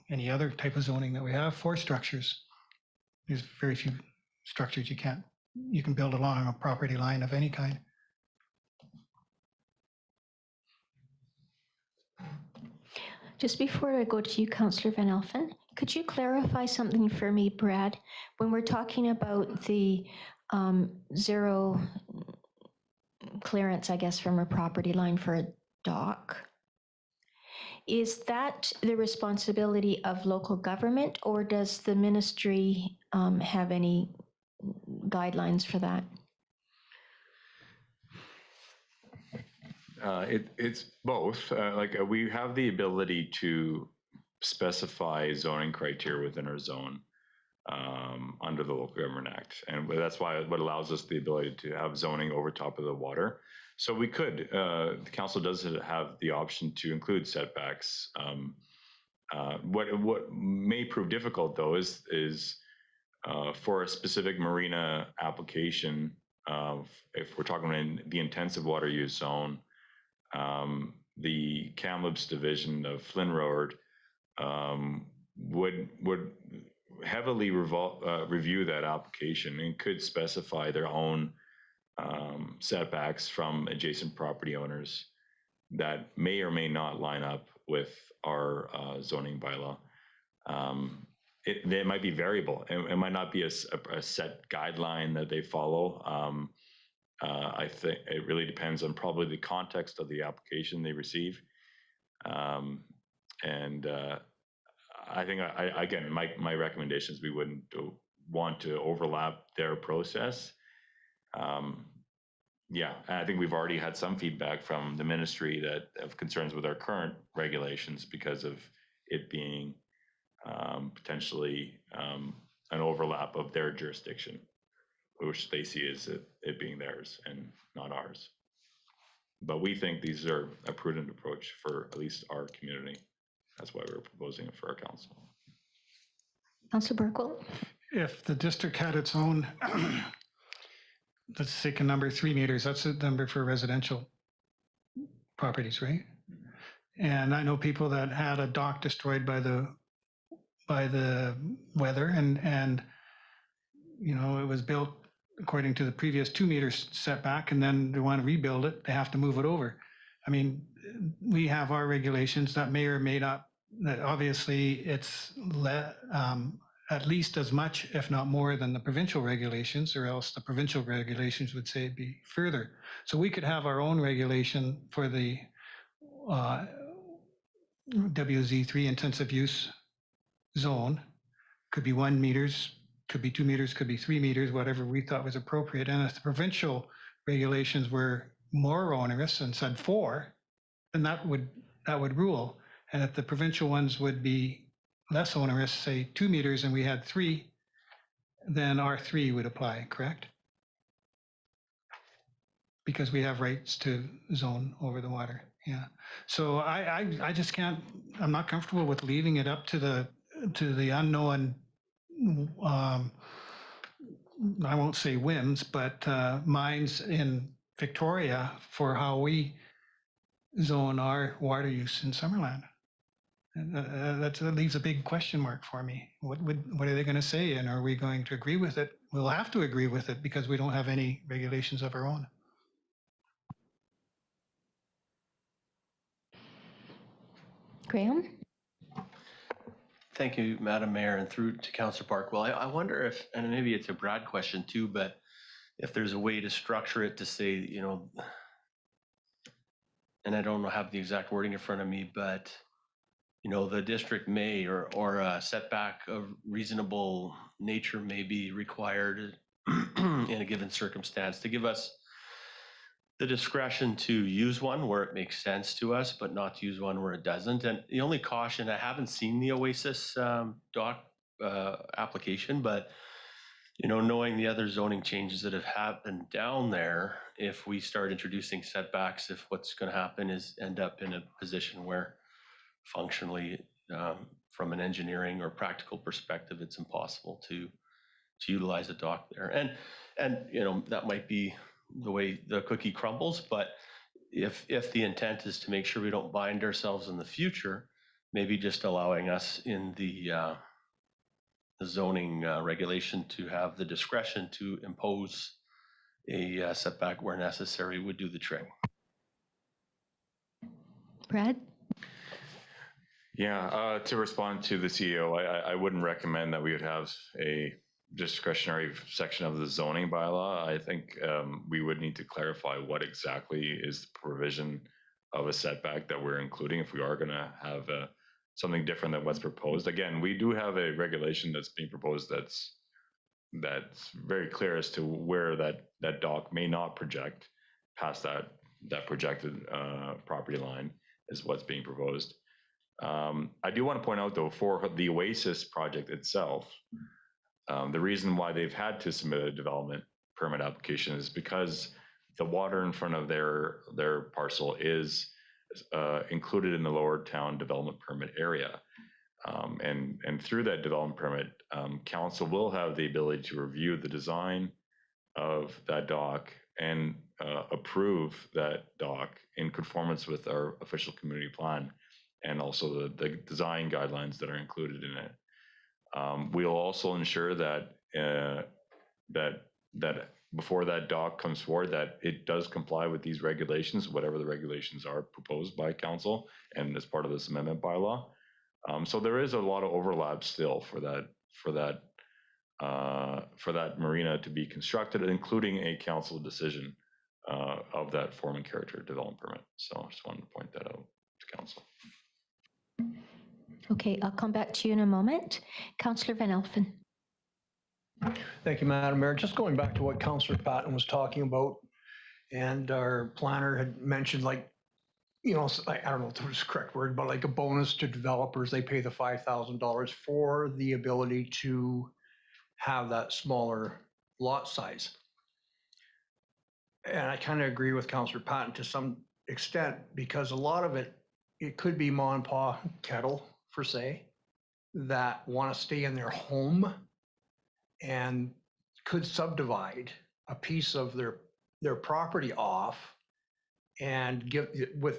any other type of zoning that we have for structures. There's very few structures you can build along a property line of any kind. Just before I go to you, Councillor Van Elfen, could you clarify something for me, Brad? When we're talking about the zero clearance, I guess, from a property line for a dock, is that the responsibility of local government, or does the ministry have any guidelines for that? It's both. We have the ability to specify zoning criteria within our zone under the Local Government Act, and that's what allows us the ability to have zoning over top of the water. So we could. The council does have the option to include setbacks. What may prove difficult though is for a specific marina application. If we're talking in the intensive water use zone. The Kamloops division of Flynn Road would heavily review that application and could specify their own setbacks from adjacent property owners that may or may not line up with our zoning bylaw. It might be variable. It might not be a set guideline that they follow. I think it really depends on probably the context of the application they receive. I think, again, my recommendation is we wouldn't want to overlap their process. Yeah, I think we've already had some feedback from the ministry that have concerns with our current regulations because of it being potentially an overlap of their jurisdiction, which they see as it being theirs and not ours. But we think these are a prudent approach for at least our community. That's why we're proposing it for our council. Councillor Burkle? If the district had its own, let's take a number 3 meters, that's a number for residential properties, right? And I know people that had a dock destroyed by the weather and you know, it was built according to the previous 2 meters setback, and then they want to rebuild it, they have to move it over. I mean, we have our regulations that may or may not, that obviously it's at least as much, if not more, than the provincial regulations, or else the provincial regulations would say it'd be further. So we could have our own regulation for the WZ3 intensive use zone. Could be 1 meters, could be 2 meters, could be 3 meters, whatever we thought was appropriate. And if the provincial regulations were more onerous and said 4, then that would rule. And if the provincial ones would be less onerous, say 2 meters, and we had 3, then R3 would apply, correct? Because we have rights to zone over the water, yeah. So I just can't, I'm not comfortable with leaving it up to the unknown, I won't say whims, but minds in Victoria for how we zone our water use in Summerland. That leaves a big question mark for me. What are they going to say, and are we going to agree with it? We'll have to agree with it because we don't have any regulations of our own. Graham? Thank you, Madam Mayor, and through to Councillor Barkwell. I wonder if, and maybe it's a Brad question too, but if there's a way to structure it to say, you know, and I don't have the exact wording in front of me, but you know, the district may or a setback of reasonable nature may be required in a given circumstance to give us the discretion to use one where it makes sense to us, but not to use one where it doesn't. And the only caution, I haven't seen the Oasis doc application, but you know, knowing the other zoning changes that have happened down there, if we start introducing setbacks, if what's going to happen is end up in a position where functionally, from an engineering or practical perspective, it's impossible to utilize a dock there. And you know, that might be the way the cookie crumbles, but if the intent is to make sure we don't bind ourselves in the future, maybe just allowing us in the zoning regulation to have the discretion to impose a setback where necessary would do the trick. Brad? Yeah, to respond to the CEO, I wouldn't recommend that we would have a discretionary section of the zoning bylaw. I think we would need to clarify what exactly is the provision of a setback that we're including if we are going to have something different than what's proposed. Again, we do have a regulation that's being proposed that's very clear as to where that dock may not project past that projected property line is what's being proposed. I do want to point out, though, for the Oasis project itself, the reason why they've had to submit a development permit application is because the water in front of their parcel is included in the Lower Town Development Permit area. And through that development permit, council will have the ability to review the design of that dock and approve that dock in conformance with our official community plan and also the design guidelines that are included in it. We'll also ensure that that before that dock comes forward, that it does comply with these regulations, whatever the regulations are proposed by council and as part of this amendment bylaw. So there is a lot of overlap still for that marina to be constructed, including a council decision of that form and character development permit. So I just wanted to point that out to council. Okay, I'll come back to you in a moment. Councillor Van Elfen. Thank you, Madam Mayor. Just going back to what Councillor Patton was talking about, and our planner had mentioned, like, you know, I don't know if it was the correct word, but like a bonus to developers, they pay the $5,000 for the ability to have that smaller lot size. And I kind of agree with Councillor Patton to some extent, because a lot of it could be ma and pa kettle, per se, that want to stay in their home and could subdivide a piece of their property off and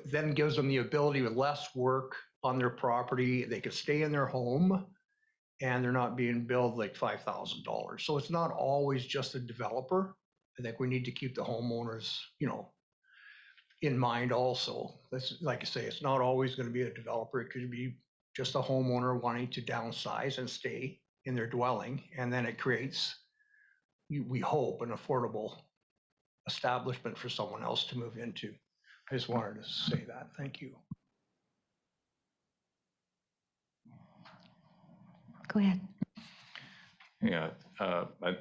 then gives them the ability with less work on their property. They could stay in their home and they're not being billed like $5,000. So it's not always just a developer. I think we need to keep the homeowners, in mind also. That's, like I say, it's not always going to be a developer. It could be just a homeowner wanting to downsize and stay in their dwelling. And then it creates, we hope, an affordable establishment for someone else to move into. I just wanted to say that. Thank you. Go ahead. Yeah, I'm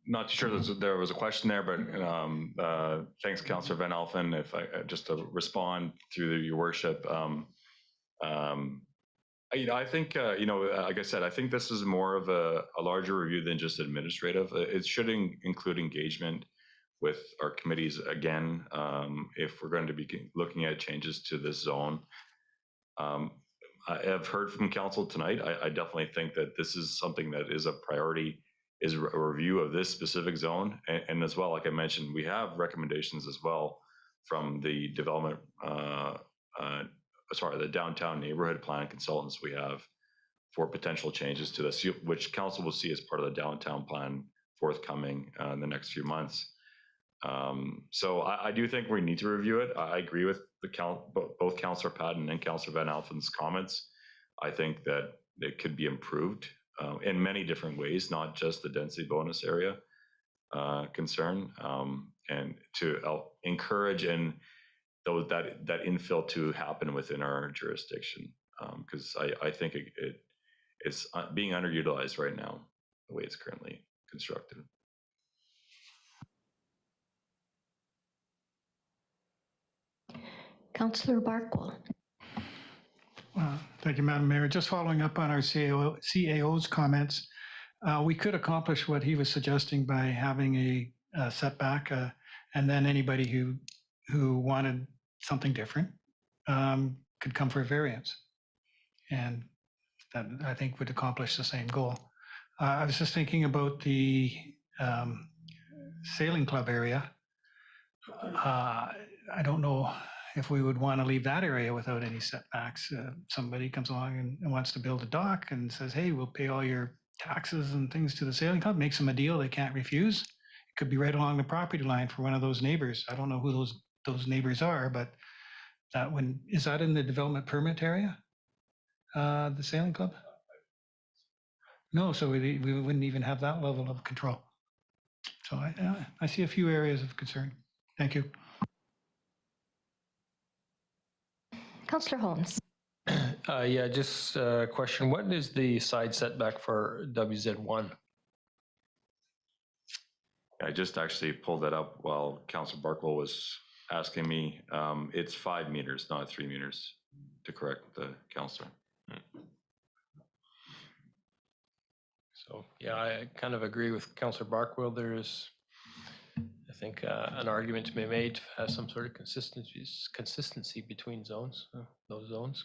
not too sure there was a question there, but thanks, Councillor Van Alphen. If I just to respond through your worship, I think like I said, I think this is more of a larger review than just administrative. It should include engagement with our committees again, if we're going to be looking at changes to this zone. I have heard from council tonight. I definitely think that this is something that is a priority, is a review of this specific zone. And as well, like I mentioned, we have recommendations as well from the development, the downtown neighborhood plan consultants we have for potential changes to this, which council will see as part of the downtown plan forthcoming in the next few months. So I do think we need to review it. I agree with both Councillor Patton and Councillor Van Alphen's comments. I think that it could be improved in many different ways, not just the density bonus area concern, and to encourage that infill to happen within our jurisdiction, because I think it's being underutilized right now, the way it's currently constructed. Councillor Barkwell. Thank you, Madam Mayor. Just following up on our CAO's comments, we could accomplish what he was suggesting by having a setback, and then anybody who wanted something different could come for a variance. And that, I think, would accomplish the same goal. I was just thinking about the sailing club area. I don't know if we would want to leave that area without any setbacks. Somebody comes along and wants to build a dock and says, hey, we'll pay all your taxes and things to the sailing club, makes them a deal they can't refuse. It could be right along the property line for one of those neighbors. I don't know who those neighbors are, but is that in the development permit area? The sailing club? No, so we wouldn't even have that level of control. So I see a few areas of concern. Thank you. Councillor Holmes. Yeah, just a question. What is the side setback for WZ1? I just actually pulled that up while Councillor Barkwell was asking me. It's 5 meters, not 3 meters, to correct the councillor. So yeah, I kind of agree with Councillor Barkwell. There's, I think, an argument to be made to have some sort of consistency between zones, those zones.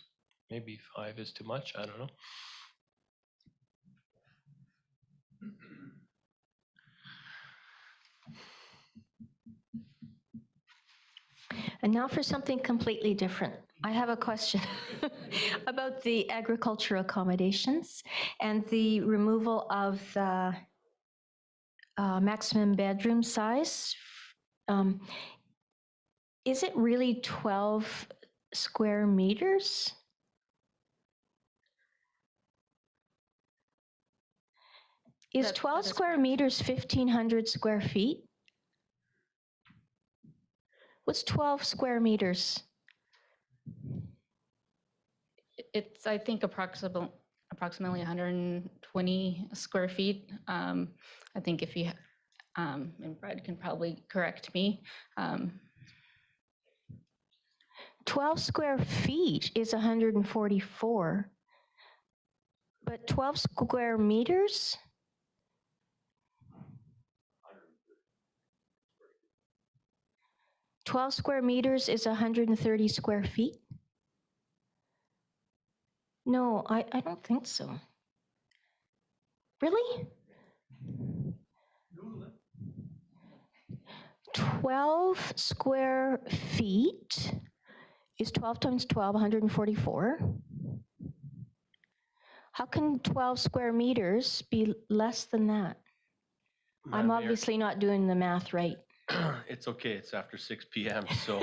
Maybe 5 is too much. I don't know. And now for something completely different. I have a question about the agricultural accommodations and the removal of the maximum bedroom size. Is it really 12 square meters? Is 12 square meters 1,500 square feet? What's 12 square meters? It's, I think, approximately 120 square feet. I think if you, and Brad can probably correct me. 12 square feet is 144, but 12 square meters? 12 square meters is 130 square feet? No, I don't think so. Really? 12 square feet is 12 times 12, 144. How can 12 square meters be less than that? I'm Madam Mayor, obviously not doing the math right. It's okay, it's after 6 PM, so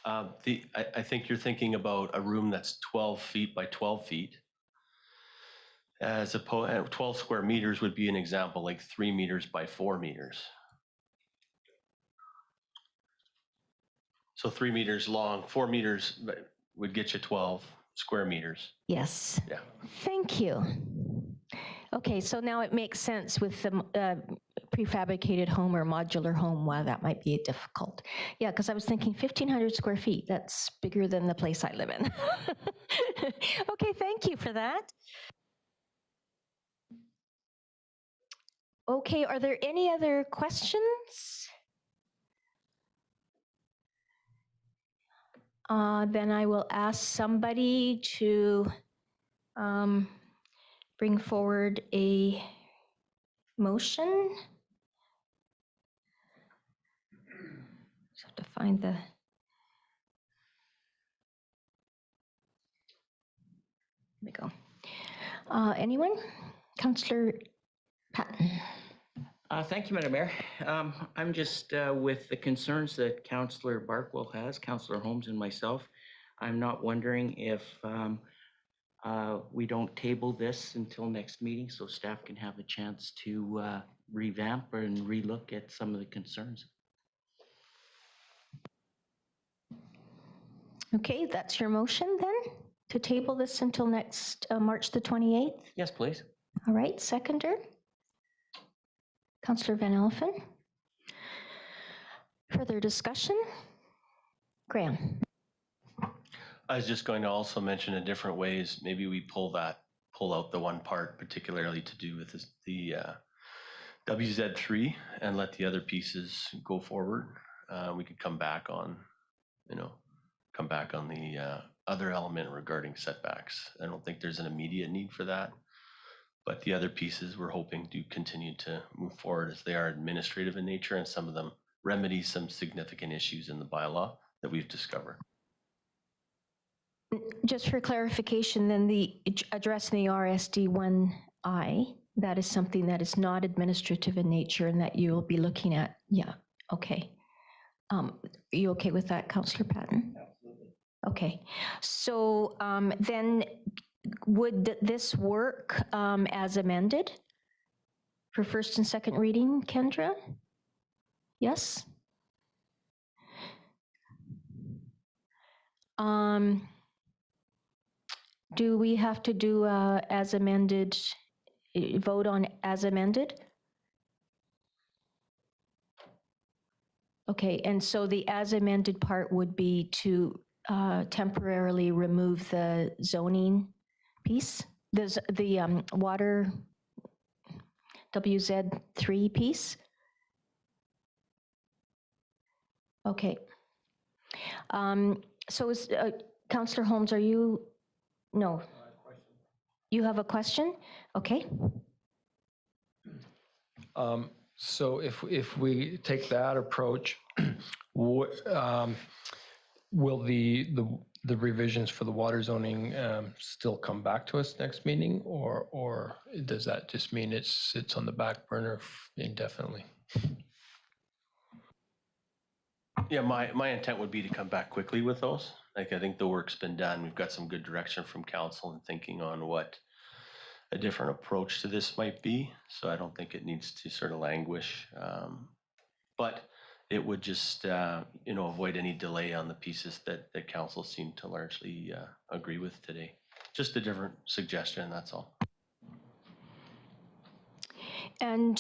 I think you're thinking about a room that's 12 feet by 12 feet. As opposed, 12 square meters would be an example, like 3 meters by 4 meters. So 3 meters long, 4 meters would get you 12 square meters. Yes. Yeah. Thank you. Okay, so now it makes sense with the prefabricated home or modular home, why that might be difficult. Yeah, because I was thinking 1,500 square feet, that's bigger than the place I live in. Okay, thank you for that. Okay, are there any other questions? Then I will ask somebody to bring forward a motion. Just have to find the. Here we go. Anyone? Councillor Patton. Thank you, Madam Mayor. I'm just with the concerns that Councillor Barkwell has, Councillor Holmes and myself. I'm not wondering if we don't table this until next meeting so staff can have a chance to revamp and relook at some of the concerns. Okay, that's your motion then, to table this until next March the 28th? Yes, please. All right, seconder. Councillor Van Elfen. Further discussion? Graham. I was just going to also mention in different ways, maybe we pull out the one part particularly to do with the WZ3 and let the other pieces go forward. We could come back on the other element regarding setbacks. I don't think there's an immediate need for that, but the other pieces we're hoping do continue to move forward as they are administrative in nature, and some of them remedy some significant issues in the bylaw that we've discovered. Just for clarification, then the address in the RSD 1I, that is something that is not administrative in nature and that you'll be looking at. Yeah, okay. You okay with that, Councillor Patton? Absolutely. Okay, so then would this work as amended for first and second reading, Kendra? Yes? Do we have to do as amended, vote on as amended? Okay, and so the as amended part would be to temporarily remove the zoning piece, the water WZ3 piece? Okay. So is Councillor Holmes, are you, no? You have a question? Okay. So if we take that approach, will the revisions for the water zoning still come back to us next meeting, or does that just mean it sits on the back burner indefinitely? Yeah, my intent would be to come back quickly with those. Like, I think the work's been done. We've got some good direction from council and thinking on what a different approach to this might be. So I don't think it needs to sort of languish, but it would just, avoid any delay on the pieces that council seemed to largely agree with today. Just a different suggestion, that's all. And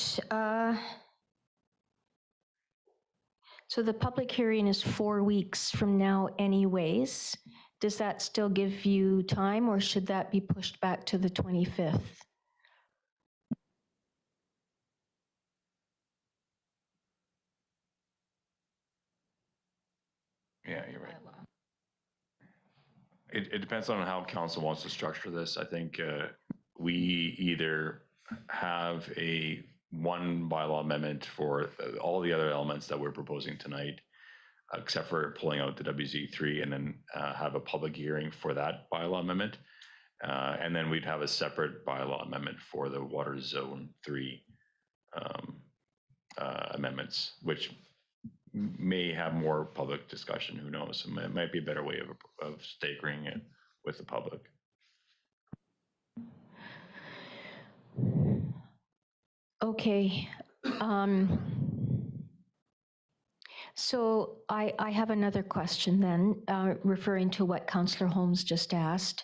so the public hearing is 4 weeks from now anyways. Does that still give you time, or should that be pushed back to the 25th? Yeah, you're right. It depends on how council wants to structure this. I think we either have a one bylaw amendment for all the other elements that we're proposing tonight, except for pulling out the WZ3, and then have a public hearing for that bylaw amendment. And then we'd have a separate bylaw amendment for the Water Zone 3 amendments, which may have more public discussion. Who knows? It might be a better way of staggering it with the public. Okay. So I have another question then, referring to what Councillor Holmes just asked.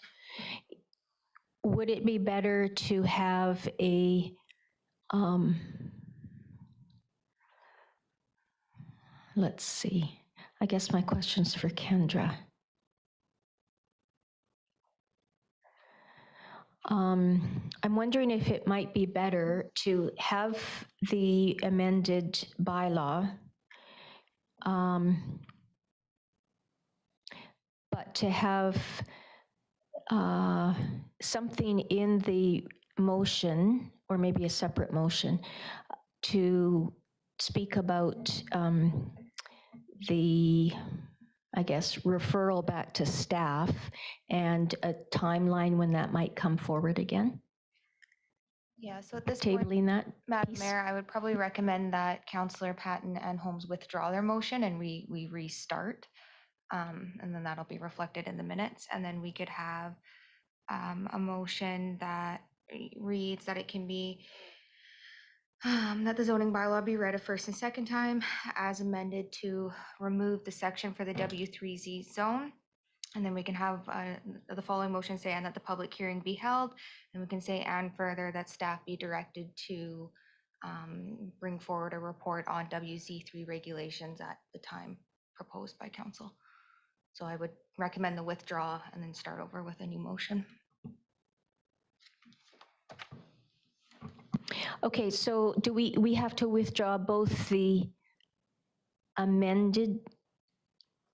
Would it be better to have a, let's see, I guess my question's for Kendra. I'm wondering if it might be better to have the amended bylaw, but to have something in the motion, or maybe a separate motion, to speak about the, I guess, referral back to staff and a timeline when that might come forward again? Yeah, so at this point, Tabling that Madam piece? Mayor, I would probably recommend that Councillor Patton and Holmes withdraw their motion and we restart. And then that'll be reflected in the minutes. And then we could have a motion that reads that it can be, that the zoning bylaw be read a first and second time as amended to remove the section for the W3Z zone. And then we can have the following motion say, and that the public hearing be held. And we can say, and further, that staff be directed to bring forward a report on WZ3 regulations at the time proposed by council. So I would recommend the withdraw and then start over with a new motion. Okay, so do we have to withdraw both the amended?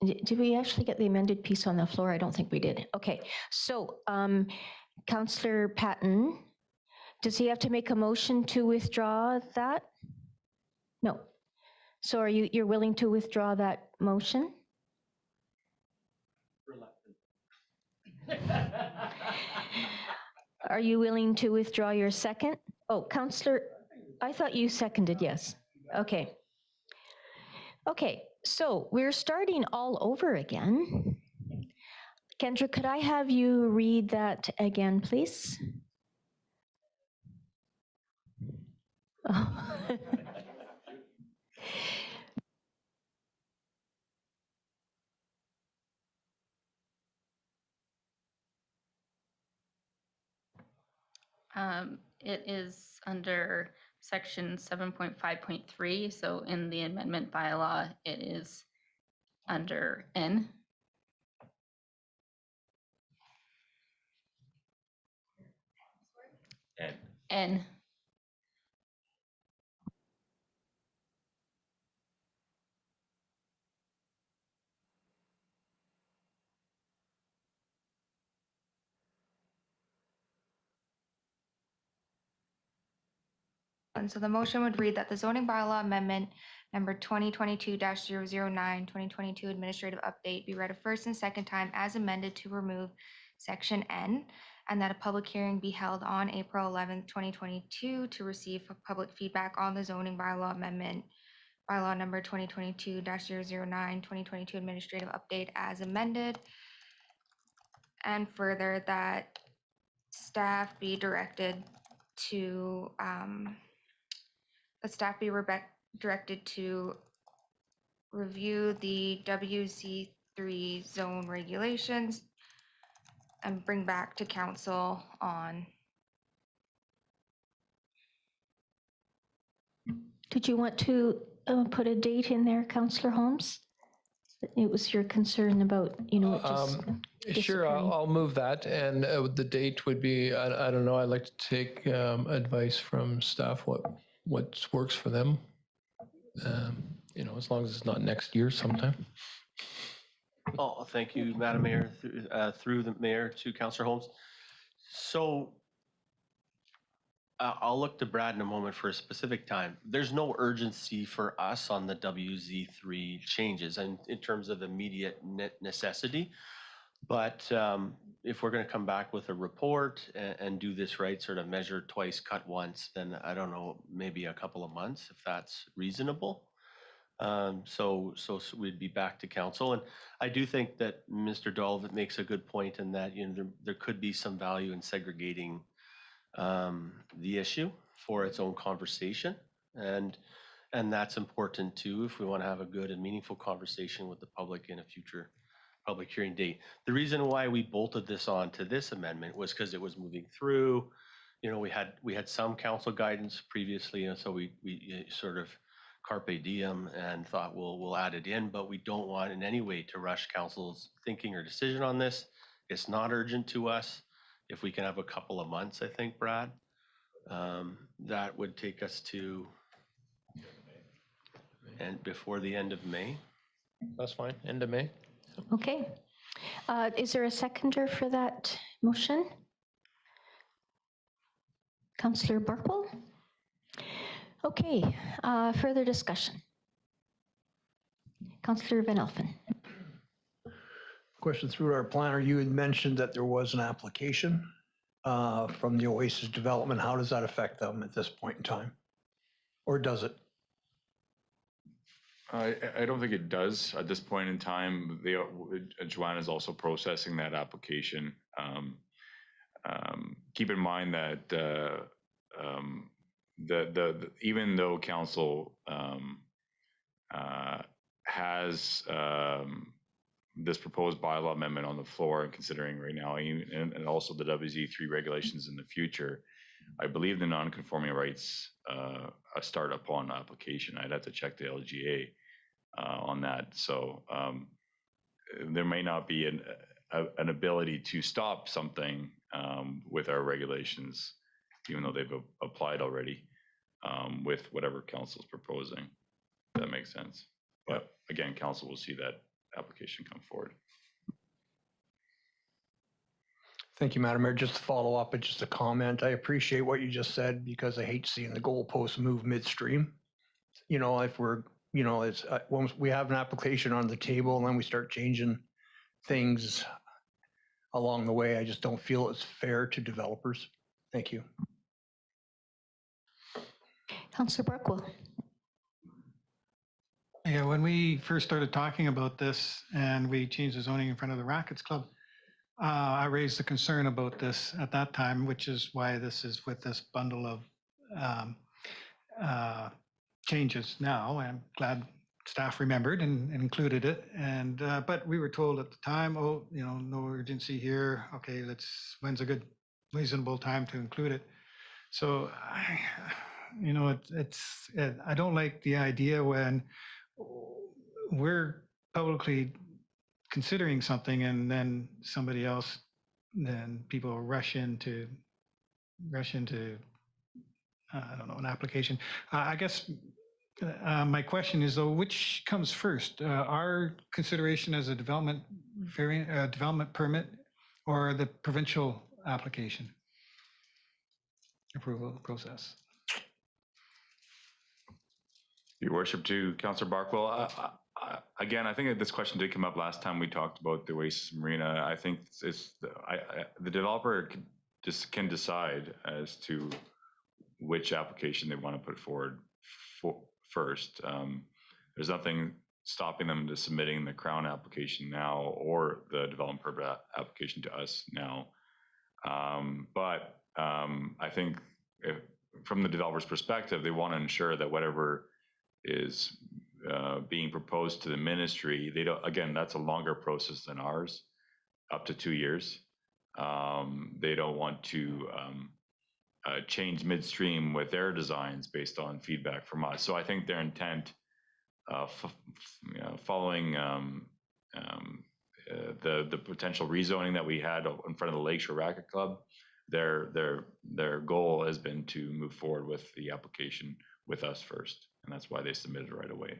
Did we actually get the amended piece on the floor? I don't think we did. Okay, so Councillor Patton, does he have to make a motion to withdraw that? No. So are you're willing to withdraw that motion? Are you willing to withdraw your second? Oh, Councillor, I thought you seconded, yes. Okay. Okay, so we're starting all over again. Kendra, could I have you read that again, please? Oh. It is under section 7.5.3. So in the amendment bylaw, it is under N. N. And so the motion would read that the zoning bylaw amendment number 2022-009, 2022 administrative update be read a first and second time as amended to remove section N, and that a public hearing be held on April 11th, 2022 to receive public feedback on the zoning bylaw amendment, bylaw number 2022-009, 2022 administrative update as amended. And further, that staff be directed to directed to review the WZ3 zone regulations and bring back to council on. Did you want to put a date in there, Councillor Holmes? It was your concern about, you know, it just Sure, disappearing. I'll move that, and the date would be, I don't know, I'd like to take advice from staff, what works for them. You know, as long as it's not next year sometime. Oh, thank you, Madam Mayor, through the mayor to Councillor Holmes. So I'll look to Brad in a moment for a specific time. There's no urgency for us on the WZ3 changes and in terms of immediate necessity. But if we're going to come back with a report and do this right, sort of measure twice, cut once, then I don't know, maybe a couple of months, if that's reasonable. So we'd be back to council. And I do think that Mr. Dahl makes a good point in that, you know, there could be some value in segregating the issue for its own conversation. And that's important too, if we want to have a good and meaningful conversation with the public in a future public hearing date. The reason why we bolted this on to this amendment was because it was moving through. You know, we had some council guidance previously, and so we sort of carpe diem and thought we'll add it in, but we don't want in any way to rush council's thinking or decision on this. It's not urgent to us. If we can have a couple of months, I think, Brad, that would take us to and before the end of May. That's fine, end of May. Okay. Is there a seconder for that motion? Councillor Barkwell? Okay, further discussion. Councillor Van Elfen. Question through our planner. You had mentioned that there was an application from the Oasis Development. How does that affect them at this point in time? Or does it? I don't think it does at this point in time. Joanna is also processing that application. Keep in mind that even though council has this proposed bylaw amendment on the floor and considering right now, and also the WZ3 regulations in the future, I believe the non-conforming rights start upon application. I'd have to check the LGA on that. So there may not be an ability to stop something with our regulations, even though they've applied already with whatever council is proposing. If that makes sense. But again, council will see that application come forward. Thank you, Madam Mayor. Just to follow up, and just a comment. I appreciate what you just said because I hate seeing the goalposts move midstream. You know, if we're, you know, it's once we have an application on the table and then we start changing things along the way, I just don't feel it's fair to developers. Thank you. Councillor Barkwell. Yeah, when we first started talking about this and we changed the zoning in front of the Rackets Club, I raised the concern about this at that time, which is why this is with this bundle of changes now. I'm glad staff remembered and included it. And but we were told at the time, oh, you know, no urgency here. Okay, when's a good reasonable time to include it? So, you know, I don't like the idea when we're publicly considering something and then somebody else, then people rush into I don't know, an application. I guess my question is though, which comes first, our consideration as a development permit or the provincial application approval process? Your worship, to Councillor Barkwell, again, I think that this question did come up last time we talked about the Oasis Marina. I think the developer can decide as to which application they want to put forward first. There's nothing stopping them to submitting the Crown application now or the development permit application to us now. But I think from the developer's perspective, they want to ensure that whatever is being proposed to the ministry, they don't, again, that's a longer process than ours, up to 2 years. They don't want to change midstream with their designs based on feedback from us. So I think their intent, following the potential rezoning that we had in front of the Lakeshore Racket Club, their goal has been to move forward with the application with us first, and that's why they submitted right away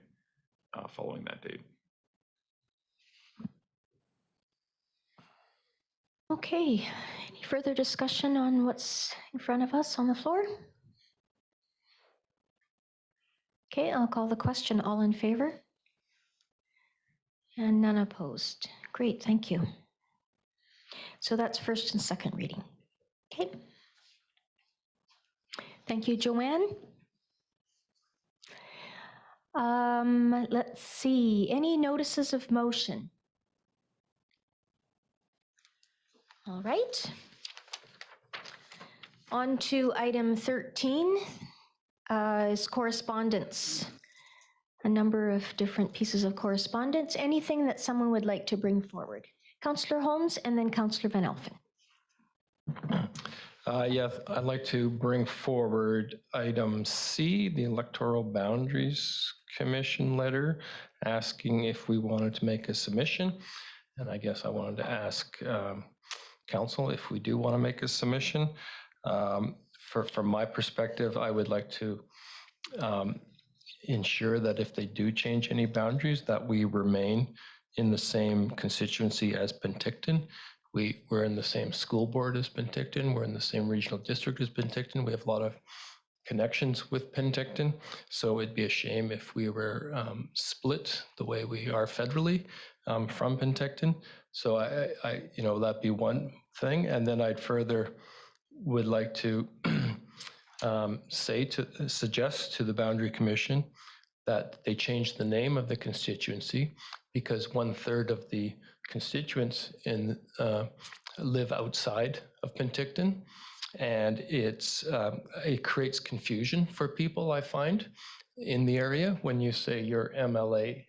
following that date. Okay, any further discussion on what's in front of us on the floor? Okay, I'll call the question. All in favor? And none opposed. Great, thank you. So that's first and second reading. Okay. Thank you, Joanne. Let's see, any notices of motion? All right. On to item 13 is correspondence. A number of different pieces of correspondence. Anything that someone would like to bring forward? Councillor Holmes and then Councillor Van Elfen. Yeah, I'd like to bring forward item C, the Electoral Boundaries Commission letter, asking if we wanted to make a submission. And I guess I wanted to ask council if we do want to make a submission. From my perspective, I would like to ensure that if they do change any boundaries, that we remain in the same constituency as Penticton. We're in the same school board as Penticton. We're in the same regional district as Penticton. We have a lot of connections with Penticton. So it'd be a shame if we were split the way we are federally from Penticton. So I that'd be one thing. And then I'd further would like to suggest to the Boundary Commission that they change the name of the constituency, because 1/3 of the constituents live outside of Penticton, and it creates confusion for people, I find, in the area. When you say your MLA,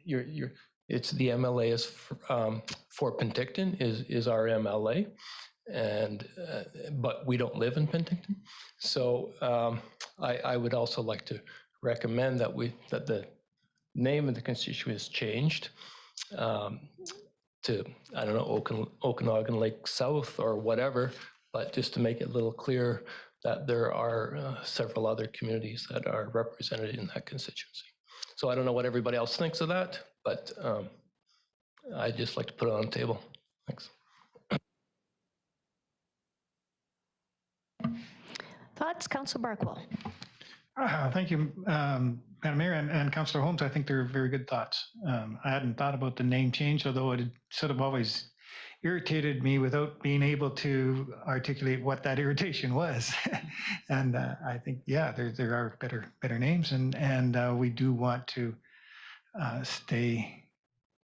it's the MLA is for Penticton is our MLA, and but we don't live in Penticton. So I would also like to recommend that the name of the constituency is changed to, I don't know, Okanagan Lake South or whatever, but just to make it a little clear that there are several other communities that are represented in that constituency. So I don't know what everybody else thinks of that, but I'd just like to put it on the table. Thanks. Thoughts, Councillor Barkwell? Thank you, Madam Mayor and Councillor Holmes. I think they're very good thoughts. I hadn't thought about the name change, although it had sort of always irritated me without being able to articulate what that irritation was. And I think, yeah, there are better names, and we do want to stay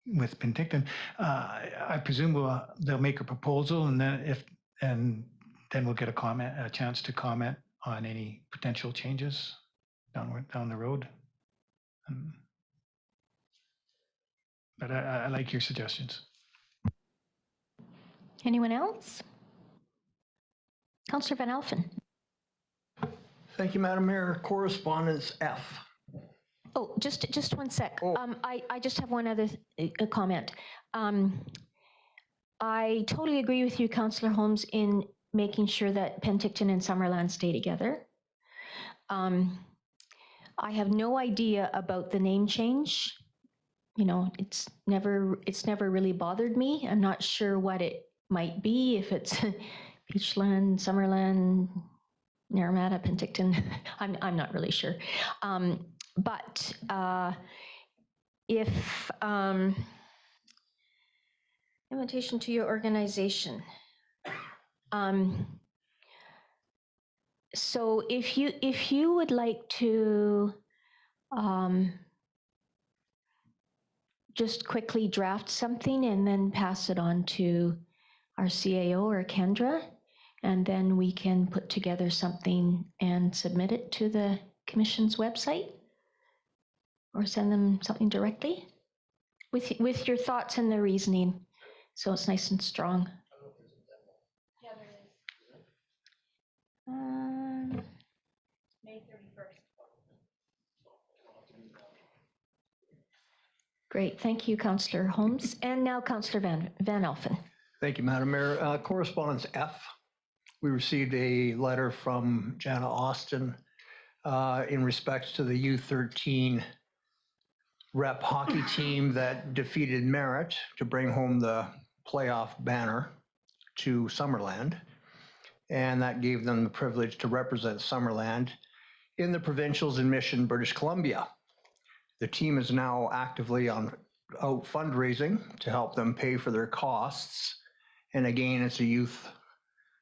with Penticton. I presume they'll make a proposal, and then we'll get a chance to comment on any potential changes down the road. But I like your suggestions. Anyone else? Councillor Van Elfen. Thank you, Madam Mayor. Correspondence F. Oh, just one sec. Oh. I just have one other comment. I totally agree with you, Councillor Holmes, in making sure that Penticton and Summerland stay together. I have no idea about the name change. You know, it's never really bothered me. I'm not sure what it might be, if it's Peachland, Summerland, Naramata, Penticton. I'm not really sure. But if invitation to your organization. So if you would like to just quickly draft something and then pass it on to our CAO or Kendra, and then we can put together something and submit it to the Commission's website, or send them something directly with your thoughts and the reasoning, so it's nice and strong. May 31st. Great, thank you, Councillor Holmes. And now Councillor Van Elfen. Thank you, Madam Mayor. Correspondence F. We received a letter from Jana Austin in respect to the U13 rep hockey team that defeated Merritt to bring home the playoff banner. to Summerland. And that gave them the privilege to represent Summerland in the provincials in Mission, British Columbia. The team is now actively out fundraising to help them pay for their costs. And again, it's a youth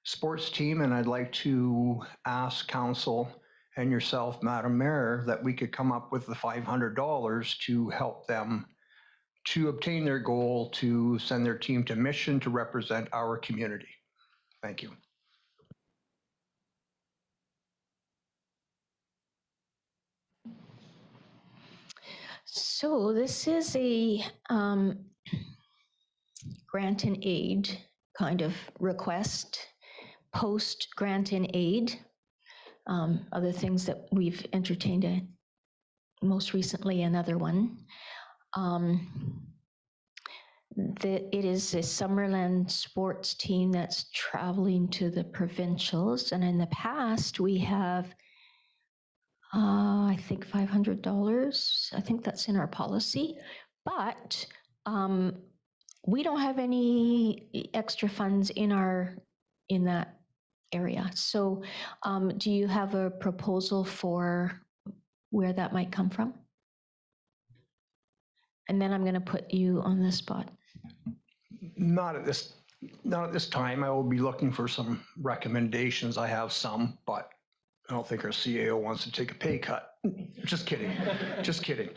sports team, and I'd like to ask council and yourself, Madam Mayor, that we could come up with the $500 to help them to obtain their goal to send their team to Mission to represent our community. Thank you. So this is a grant and aid kind of request, post grant and aid. Other things that we've entertained, most recently another one. It is a Summerland sports team that's traveling to the provincials. And in the past, we have, I think $500. I think that's in our policy. But we don't have any extra funds in that area. So do you have a proposal for where that might come from? And then I'm going to put you on the spot. Not at this time. I will be looking for some recommendations. I have some, but I don't think our CAO wants to take a pay cut. Just kidding. Just kidding.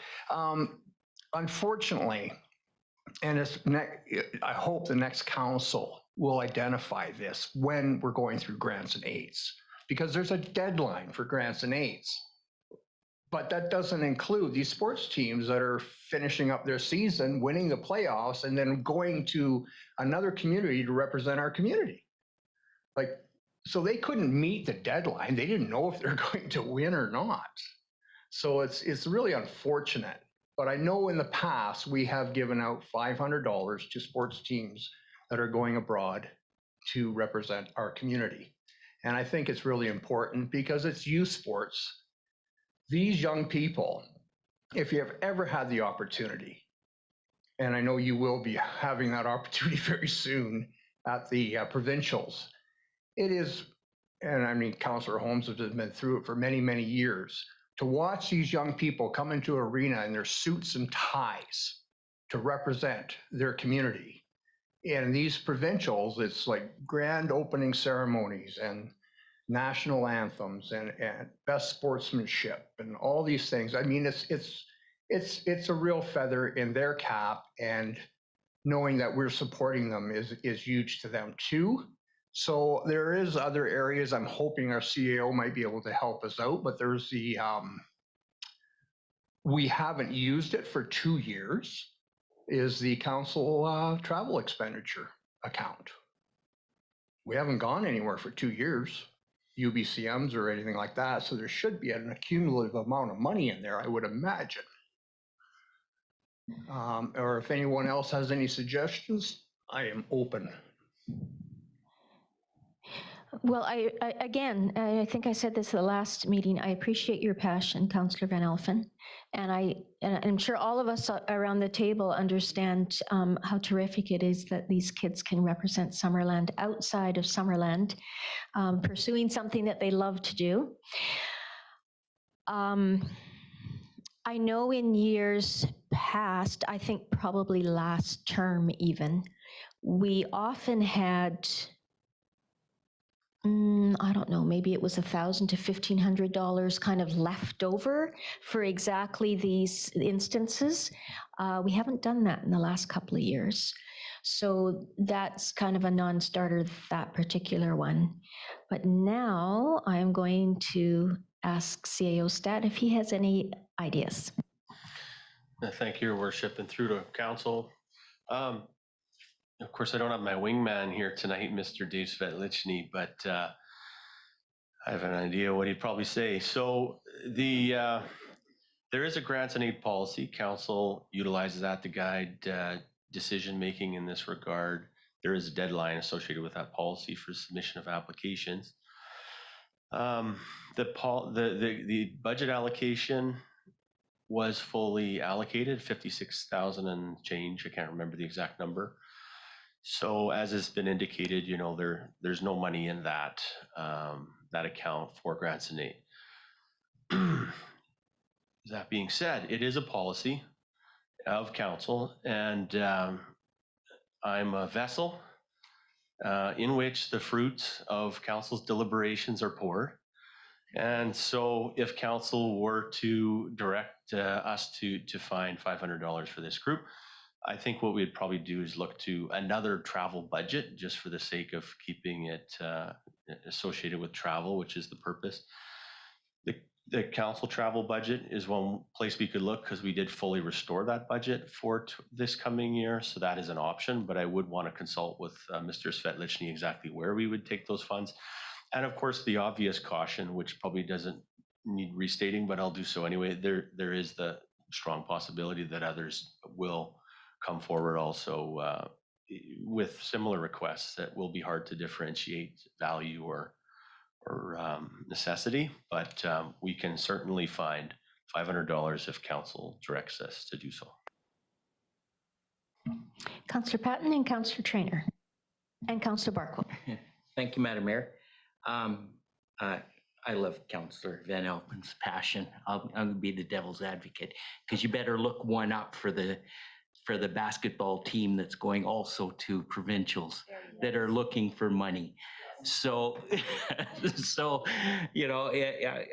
Unfortunately, and I hope the next council will identify this when we're going through grants and aids, because there's a deadline for grants and aids. But that doesn't include these sports teams that are finishing up their season, winning the playoffs, and then going to another community to represent our community. So they couldn't meet the deadline. They didn't know if they're going to win or not. So it's really unfortunate. But I know in the past, we have given out $500 to sports teams that are going abroad to represent our community. And I think it's really important because it's youth sports. These young people, if you have ever had the opportunity, and I know you will be having that opportunity very soon at the provincials, it is, and I mean, Councillor Holmes has been through it for many, many years, to watch these young people come into an arena in their suits and ties to represent their community. And these provincials, it's like grand opening ceremonies and national anthems and best sportsmanship and all these things. I mean, it's a real feather in their cap, and knowing that we're supporting them is huge to them too. So there is other areas I'm hoping our CAO might be able to help us out, but there's the, we haven't used it for 2 years, is the council travel expenditure account. We haven't gone anywhere for 2 years. UBCMs or anything like that. So there should be an accumulative amount of money in there, I would imagine. Or if anyone else has any suggestions, I am open. Well, again, I think I said this at the last meeting. I appreciate your passion, Councillor Van Elfen. And I'm sure all of us around the table understand how terrific it is that these kids can represent Summerland outside of Summerland, pursuing something that they love to do. I know in years past, I think probably last term even, we often had, I don't know, maybe it was $1,000 to $1,500 kind of left over for exactly these instances. We haven't done that in the last couple of years. So that's kind of a non-starter, that particular one. But now I'm going to ask CAO Stat if he has any ideas. Thank you, Your Worship, and through to council. Of course, I don't have my wingman here tonight, Mr. Dave Svetlichny, but I have an idea what he'd probably say. So there is a grants and aid policy. Council utilizes that to guide decision-making in this regard. There is a deadline associated with that policy for submission of applications. The budget allocation was fully allocated, 56,000 and change. I can't remember the exact number. So as has been indicated, there's no money in that account for grants and aid. That being said, it is a policy of council, and I'm a vessel in which the fruits of council's deliberations are poured. And so if council were to direct us to find $500 for this group, I think what we'd probably do is look to another travel budget just for the sake of keeping it associated with travel, which is the purpose. The council travel budget is one place we could look because we did fully restore that budget for this coming year. So that is an option, but I would want to consult with Mr. Svetlichny exactly where we would take those funds. And of course, the obvious caution, which probably doesn't need restating, but I'll do so anyway. There is the strong possibility that others will come forward also with similar requests that will be hard to differentiate value or necessity, but we can certainly find $500 if council directs us to do so. Councillor Patton and Councillor Traynor and Councillor Barkle. Thank you, Madam Mayor. I love Councillor Van Elpen's passion. I'm going to be the devil's advocate because you better look one up for the basketball team that's going also to provincials that are looking for money. So,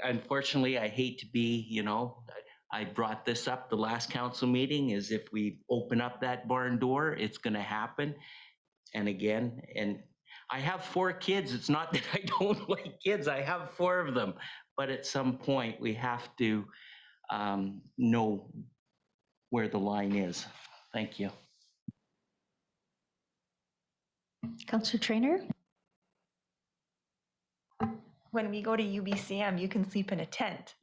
unfortunately, I hate to be, I brought this up the last council meeting, is if we open up that barn door, it's going to happen. And again, and I have 4 kids. It's not that I don't like kids. I have 4 of them. But at some point, we have to know where the line is. Thank you. Councillor Traynor? When we go to UBCM, you can sleep in a tent.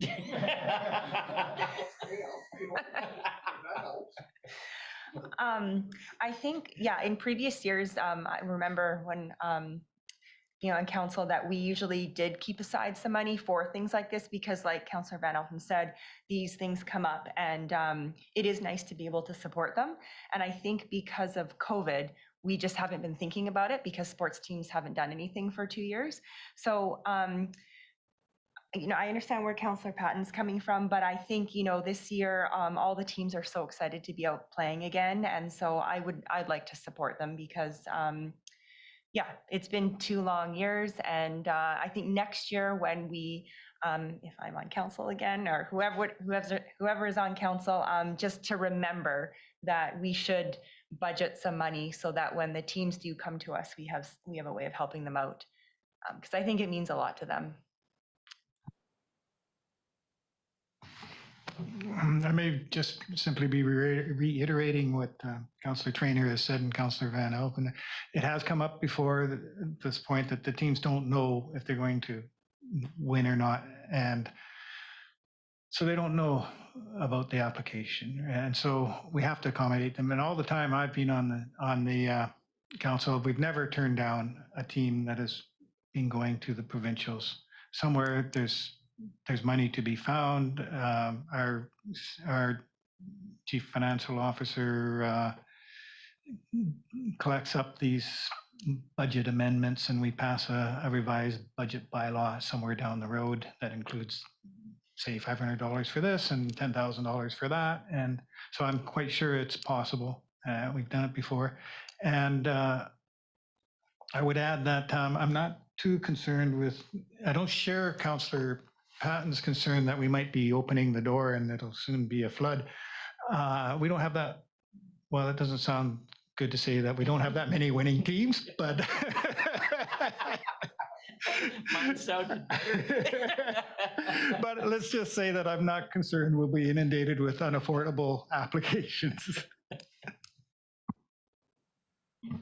I think, in previous years, I remember when, in council that we usually did keep aside some money for things like this because like Councillor Van Elpen said, these things come up and it is nice to be able to support them. And I think because of COVID, we just haven't been thinking about it because sports teams haven't done anything for 2 years. So, I understand where Councillor Patton's coming from, but I think, this year, all the teams are so excited to be out playing again. And so I'd like to support them because, it's been 2 long years. And I think next year when we, if I'm on council again, or whoever is on council, just to remember that we should budget some money so that when the teams do come to us, we have a way of helping them out. Because I think it means a lot to them. I may just simply be reiterating what Councillor Traynor has said and Councillor Van Elpen. It has come up before at this point that the teams don't know if they're going to win or not. And so they don't know about the application. And so we have to accommodate them. And all the time I've been on the council, we've never turned down a team that has been going to the provincials. Somewhere there's money to be found. Our chief financial officer collects up these budget amendments and we pass a revised budget bylaw somewhere down the road that includes, say, $500 for this and $10,000 for that. And so I'm quite sure it's possible. We've done it before. And I would add that I'm not too concerned with, I don't share Councillor Patton's concern that we might be opening the door and it'll soon be a flood. We don't have that. Well, it doesn't sound good to say that we don't have that many winning teams, but Mine sounded better. but let's just say that I'm not concerned we'll be inundated with unaffordable applications.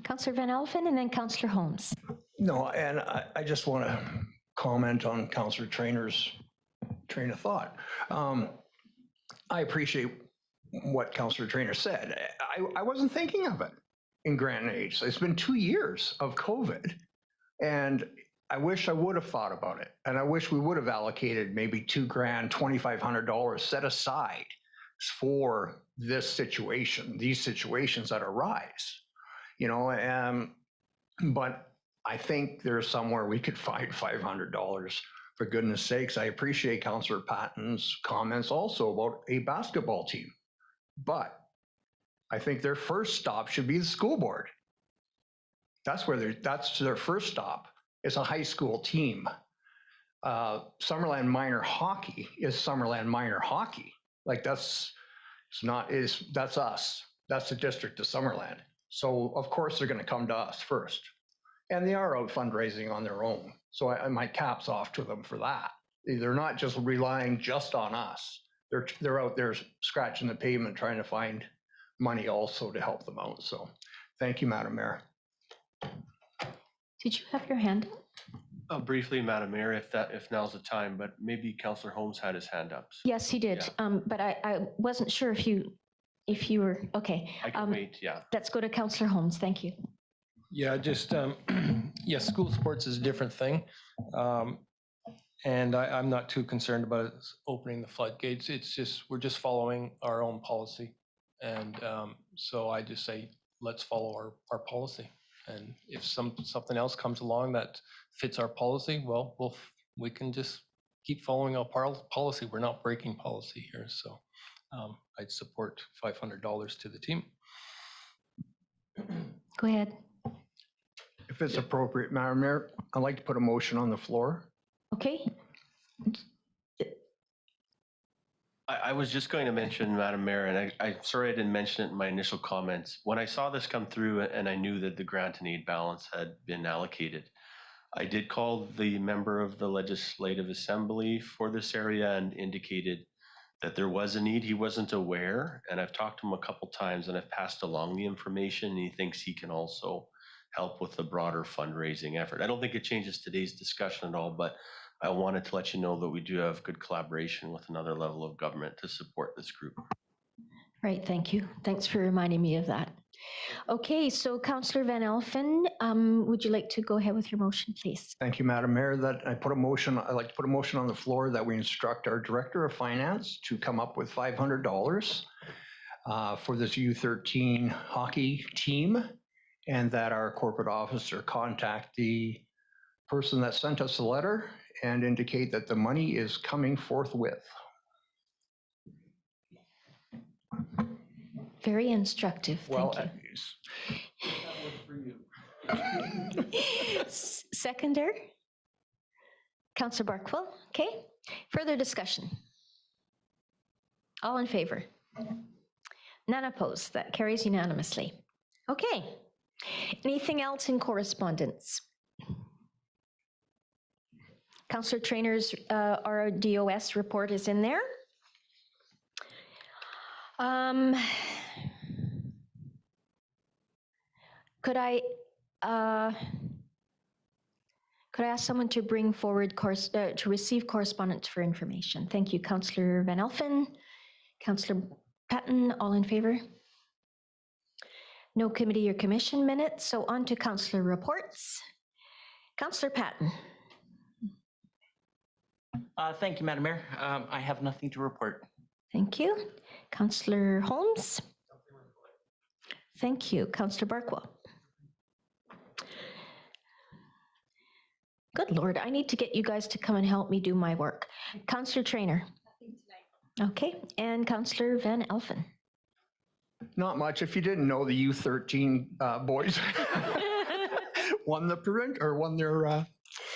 Councillor Van Elfen and then Councillor Holmes. No, and I just want to comment on Councillor Traynor's train of thought. I appreciate what Councillor Traynor said. I wasn't thinking of it in grant and aid. It's been 2 years of COVID, and I wish I would have thought about it. And I wish we would have allocated maybe $2,000, $2,500 set aside for this situation, these situations that arise. But I think there's somewhere we could find $500. For goodness sakes, I appreciate Councillor Patton's comments also about a basketball team. But I think their first stop should be the school board. That's their first stop. It's a high school team. Summerland minor hockey is Summerland minor hockey. Like that's us. That's the district of Summerland. So of course they're going to come to us first. And they are out fundraising on their own. So my cap's off to them for that. They're not just relying just on us. They're out there scratching the pavement trying to find money also to help them out. So thank you, Madam Mayor. Did you have your hand up? Briefly, Madam Mayor, if now's the time, but maybe Councillor Holmes had his hand up. So Yes, he did. But I wasn't sure if you were, okay. I can wait, yeah. Let's go to Councillor Holmes. Thank you. Yeah, just, yeah, school sports is a different thing. And I'm not too concerned about opening the floodgates. It's just, we're just following our own policy. And so I just say, let's follow our policy. And if something else comes along that fits our policy, well, we can just keep following our policy. We're not breaking policy here. So I'd support $500 to the team. Go ahead. If it's appropriate, Madam Mayor, I'd like to put a motion on the floor. Okay. I was just going to mention, Madam Mayor, and I'm sorry I didn't mention it in my initial comments. When I saw this come through and I knew that the grant and aid balance had been allocated, I did call the member of the Legislative Assembly for this area and indicated that there was a need. He wasn't aware, and I've talked to him a couple times and I've passed along the information, and he thinks he can also help with the broader fundraising effort. I don't think it changes today's discussion at all, but I wanted to let you know that we do have good collaboration with another level of government to support this group. Right, thank you. Thanks for reminding me of that. Okay, so Councillor Van Elfen, would you like to go ahead with your motion, please? Thank you, Madam Mayor. I'd like to put a motion on the floor that we instruct our Director of Finance to come up with $500 for this U13 hockey team, and that our corporate officer contact the person that sent us the letter and indicate that the money is coming forthwith. Very instructive, Well, thank you. Seconder? Councillor Barkwell, okay. Further discussion? All in favor? None opposed, that carries unanimously. Okay. Anything else in correspondence? Councillor Trainor's RDOS report is in there. Could I ask someone to bring forward to receive correspondence for information? Thank you, Councillor Van Elfen, Councillor Patton, all in favor? No committee or commission minutes, so on to Councillor reports. Councillor Patton. Thank you, Madam Mayor. I have nothing to report. Thank you. Councillor Holmes. Thank you. Councillor Barkwell. Good Lord, I need to get you guys to come and help me do my work. Councillor Traynor. Okay, and Councillor Van Elfen. Not much. If you didn't know, the U13 boys won their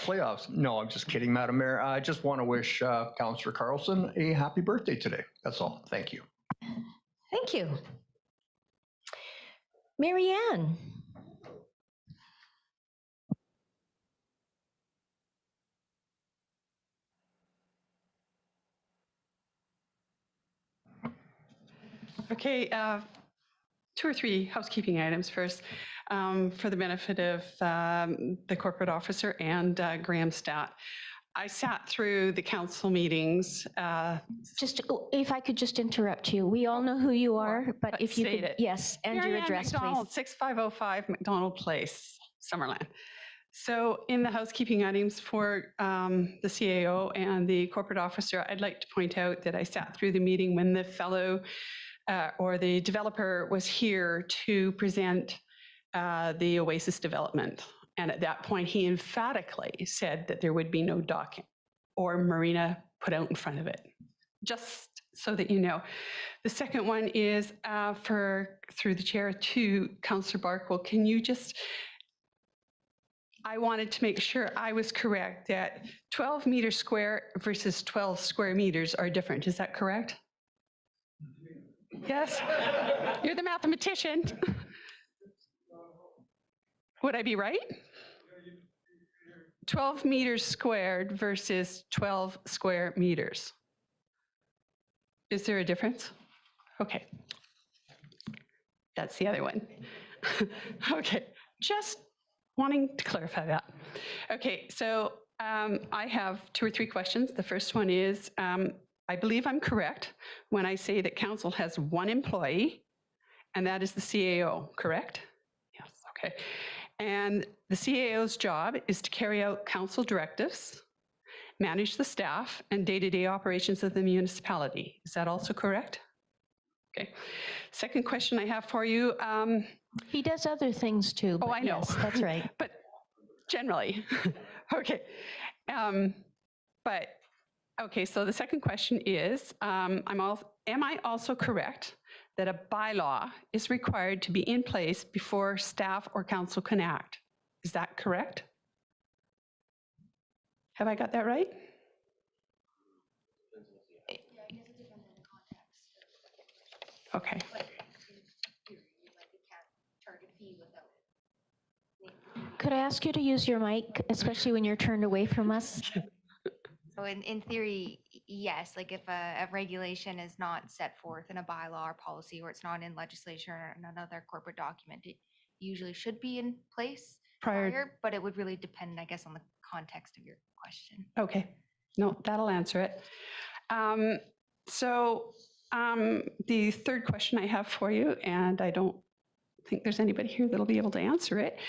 playoffs. No, I'm just kidding, Madam Mayor. I just want to wish Councillor Carlson a happy birthday today. That's all. Thank you. Thank you. Mary Ann. Okay, 2 or 3 housekeeping items first for the benefit of the corporate officer and Graham Stott. I sat through the council meetings. Just if I could just interrupt you. We all know who you are, but if you could, yes, and your address, McDonald, please. 6505 McDonald Place, Summerland. So in the housekeeping items for the CAO and the corporate officer, I'd like to point out that I sat through the meeting when the fellow or the developer was here to present the Oasis development. And at that point, he emphatically said that there would be no dock or marina put out in front of it, just so that you know. The second one is through the chair to Councillor Barkwell. Can you just, I wanted to make sure I was correct that 12 meters square versus 12 square meters are different. Is that correct? Yes? You're the mathematician. Would I be right? 12 meters squared versus 12 square meters. Is there a difference? Okay. That's the other one. Okay, just wanting to clarify that. Okay, so I have 2 or 3 questions. The first one is, I believe I'm correct when I say that council has 1 employee, and that is the CAO, correct? Yes, okay. And the CAO's job is to carry out council directives, manage the staff, and day-to-day operations of the municipality. Is that also correct? Okay. Second question I have for you. He does other things too. Oh, but I know. yes, that's right. But generally, okay. Okay, so the second question is, am I also correct that a bylaw is required to be in place before staff or council can act? Is that correct? Have I got that right? Okay. Could I ask you to use your mic, especially when you're turned away from us? So in theory, yes, like if a regulation is not set forth in a bylaw or policy, or it's not in legislation or in another corporate document, it usually should be in place prior, but it would really depend, I guess, on the context of your question. Okay, no, that'll answer it. The third question I have for you, and I don't think there's anybody here that'll be able to answer it.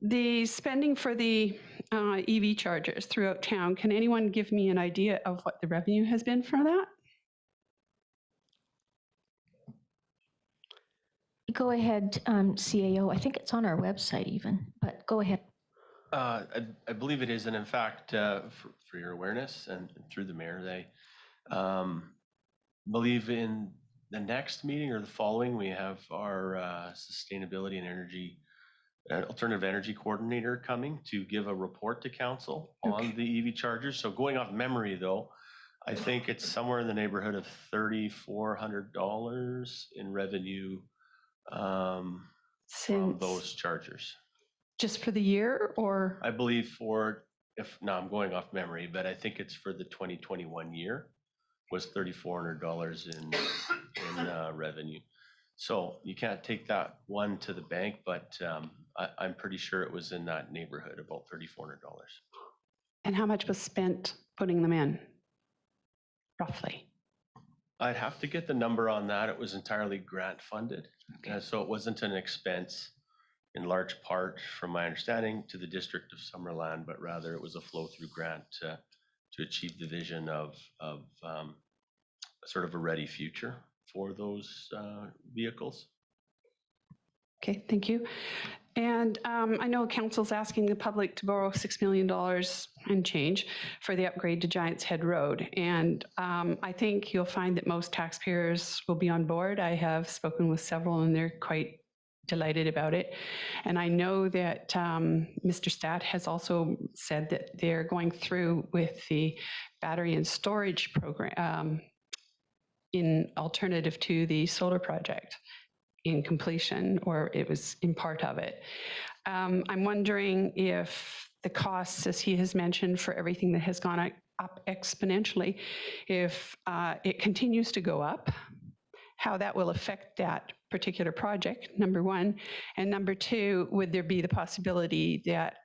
The spending for the EV chargers throughout town, can anyone give me an idea of what the revenue has been for that? Go ahead, CAO. I think it's on our website even, but go ahead. I believe it is, and in fact, for your awareness and through the mayor, they believe in the next meeting or the following, we have our sustainability and energy, alternative energy coordinator coming to give a report to council on the EV chargers. So going off memory though, I think it's somewhere in the neighborhood of $3,400 in revenue from those chargers. Just for the year, or? I believe I'm going off memory, but I think it's for the 2021 year was $3,400 in revenue. So you can't take that one to the bank, but I'm pretty sure it was in that neighborhood, about $3,400. And how much was spent putting them in, roughly? I'd have to get the number on that. It was entirely grant funded. So it wasn't an expense in large part, from my understanding, to the District of Summerland, but rather it was a flow-through grant to achieve the vision of sort of a ready future for those vehicles. Okay, thank you. And I know council's asking the public to borrow $6 million and change for the upgrade to Giants Head Road. And I think you'll find that most taxpayers will be on board. I have spoken with several and they're quite delighted about it. And I know that Mr. Stat has also said that they're going through with the battery and storage program in alternative to the solar project in completion, or it was in part of it. I'm wondering if the costs, as he has mentioned, for everything that has gone up exponentially, if it continues to go up, how that will affect that particular project, number one. And number two, would there be the possibility that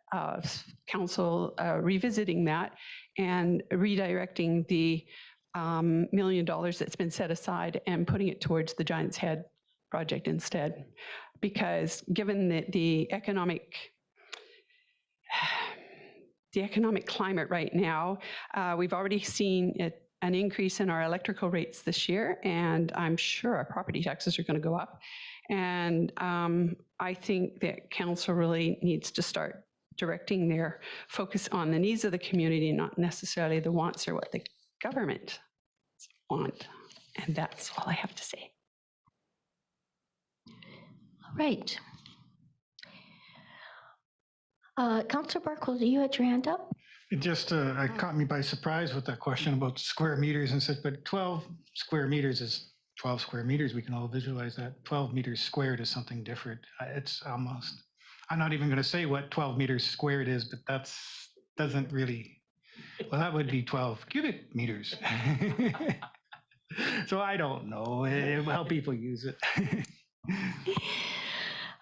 council revisiting that and redirecting the $1 million that's been set aside and putting it towards the Giants Head project instead? Because given the economic climate right now, we've already seen it an increase in our electrical rates this year, and I'm sure our property taxes are going to go up. And I think that council really needs to start directing their focus on the needs of the community, not necessarily the wants or what the government want. And that's all I have to say. All right. Councillor Barkle, you had your hand up? It just caught me by surprise with that question about square meters and such, but 12 square meters is 12 square meters. We can all visualize that. 12 meters squared is something different. It's almost, I'm not even going to say what 12 meters squared is, but that's doesn't really, well, that would be 12 cubic meters. So I don't know how people use it.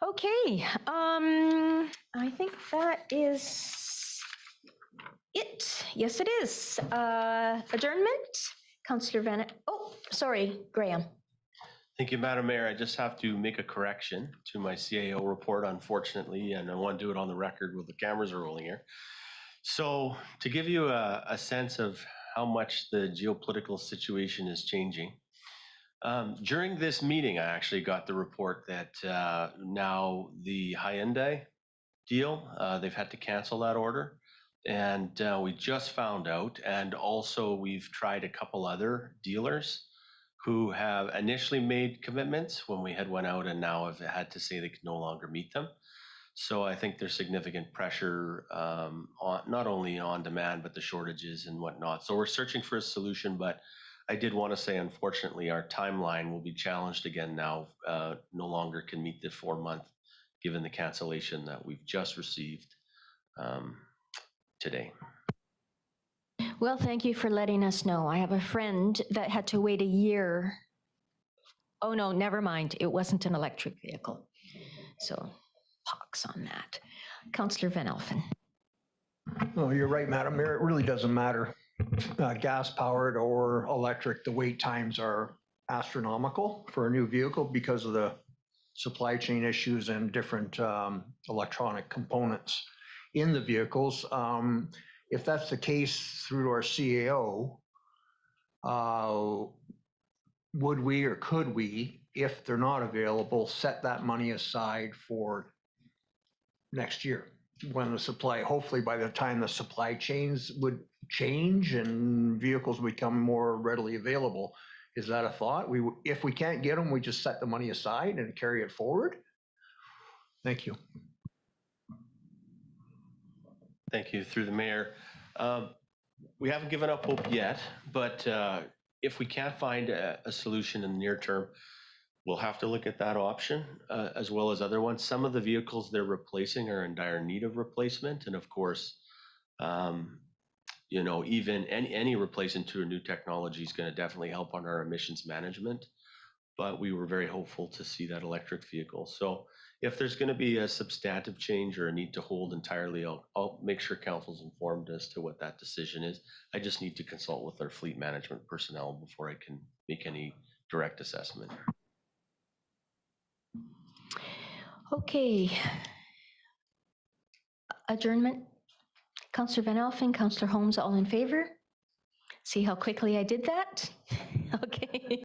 Okay, I think that is it. Yes, it is. Adjournment. Councillor Van, oh, sorry, Graham. Thank you, Madam Mayor. I just have to make a correction to my CAO report, unfortunately, and I want to do it on the record while the cameras are rolling here. So to give you a sense of how much the geopolitical situation is changing, during this meeting, I actually got the report that now the Hyundai deal, they've had to cancel that order. And we just found out, and also we've tried a couple other dealers who have initially made commitments when we had went out and now have had to say they can no longer meet them. So I think there's significant pressure on not only on demand, but the shortages and whatnot. So we're searching for a solution, but I did want to say, unfortunately, our timeline will be challenged again now, no longer can meet the 4-month, given the cancellation that we've just received today. Well, thank you for letting us know. I have a friend that had to wait a year. Oh, no, never mind. It wasn't an electric vehicle. So pox on that. Councillor Van Elfen. No, you're right, Madam Mayor. It really doesn't matter. Gas powered or electric, the wait times are astronomical for a new vehicle because of the supply chain issues and different electronic components in the vehicles. If that's the case through our CAO, would we or could we, if they're not available, set that money aside for next year when the supply, hopefully by the time the supply chains would change and vehicles become more readily available? Is that a thought? If we can't get them, we just set the money aside and carry it forward? Thank you. Thank you. Through the mayor. We haven't given up hope yet, but if we can't find a solution in the near term, we'll have to look at that option as well as other ones. Some of the vehicles they're replacing are in dire need of replacement. And of course, you know, even any replacement to a new technology is going to definitely help on our emissions management. But we were very hopeful to see that electric vehicle. So if there's going to be a substantive change or a need to hold entirely, I'll make sure council's informed as to what that decision is. I just need to consult with our fleet management personnel before I can make any direct assessment. Okay. Adjournment. Councillor Van Elfen, Councillor Holmes, all in favor? See how quickly I did that? Okay.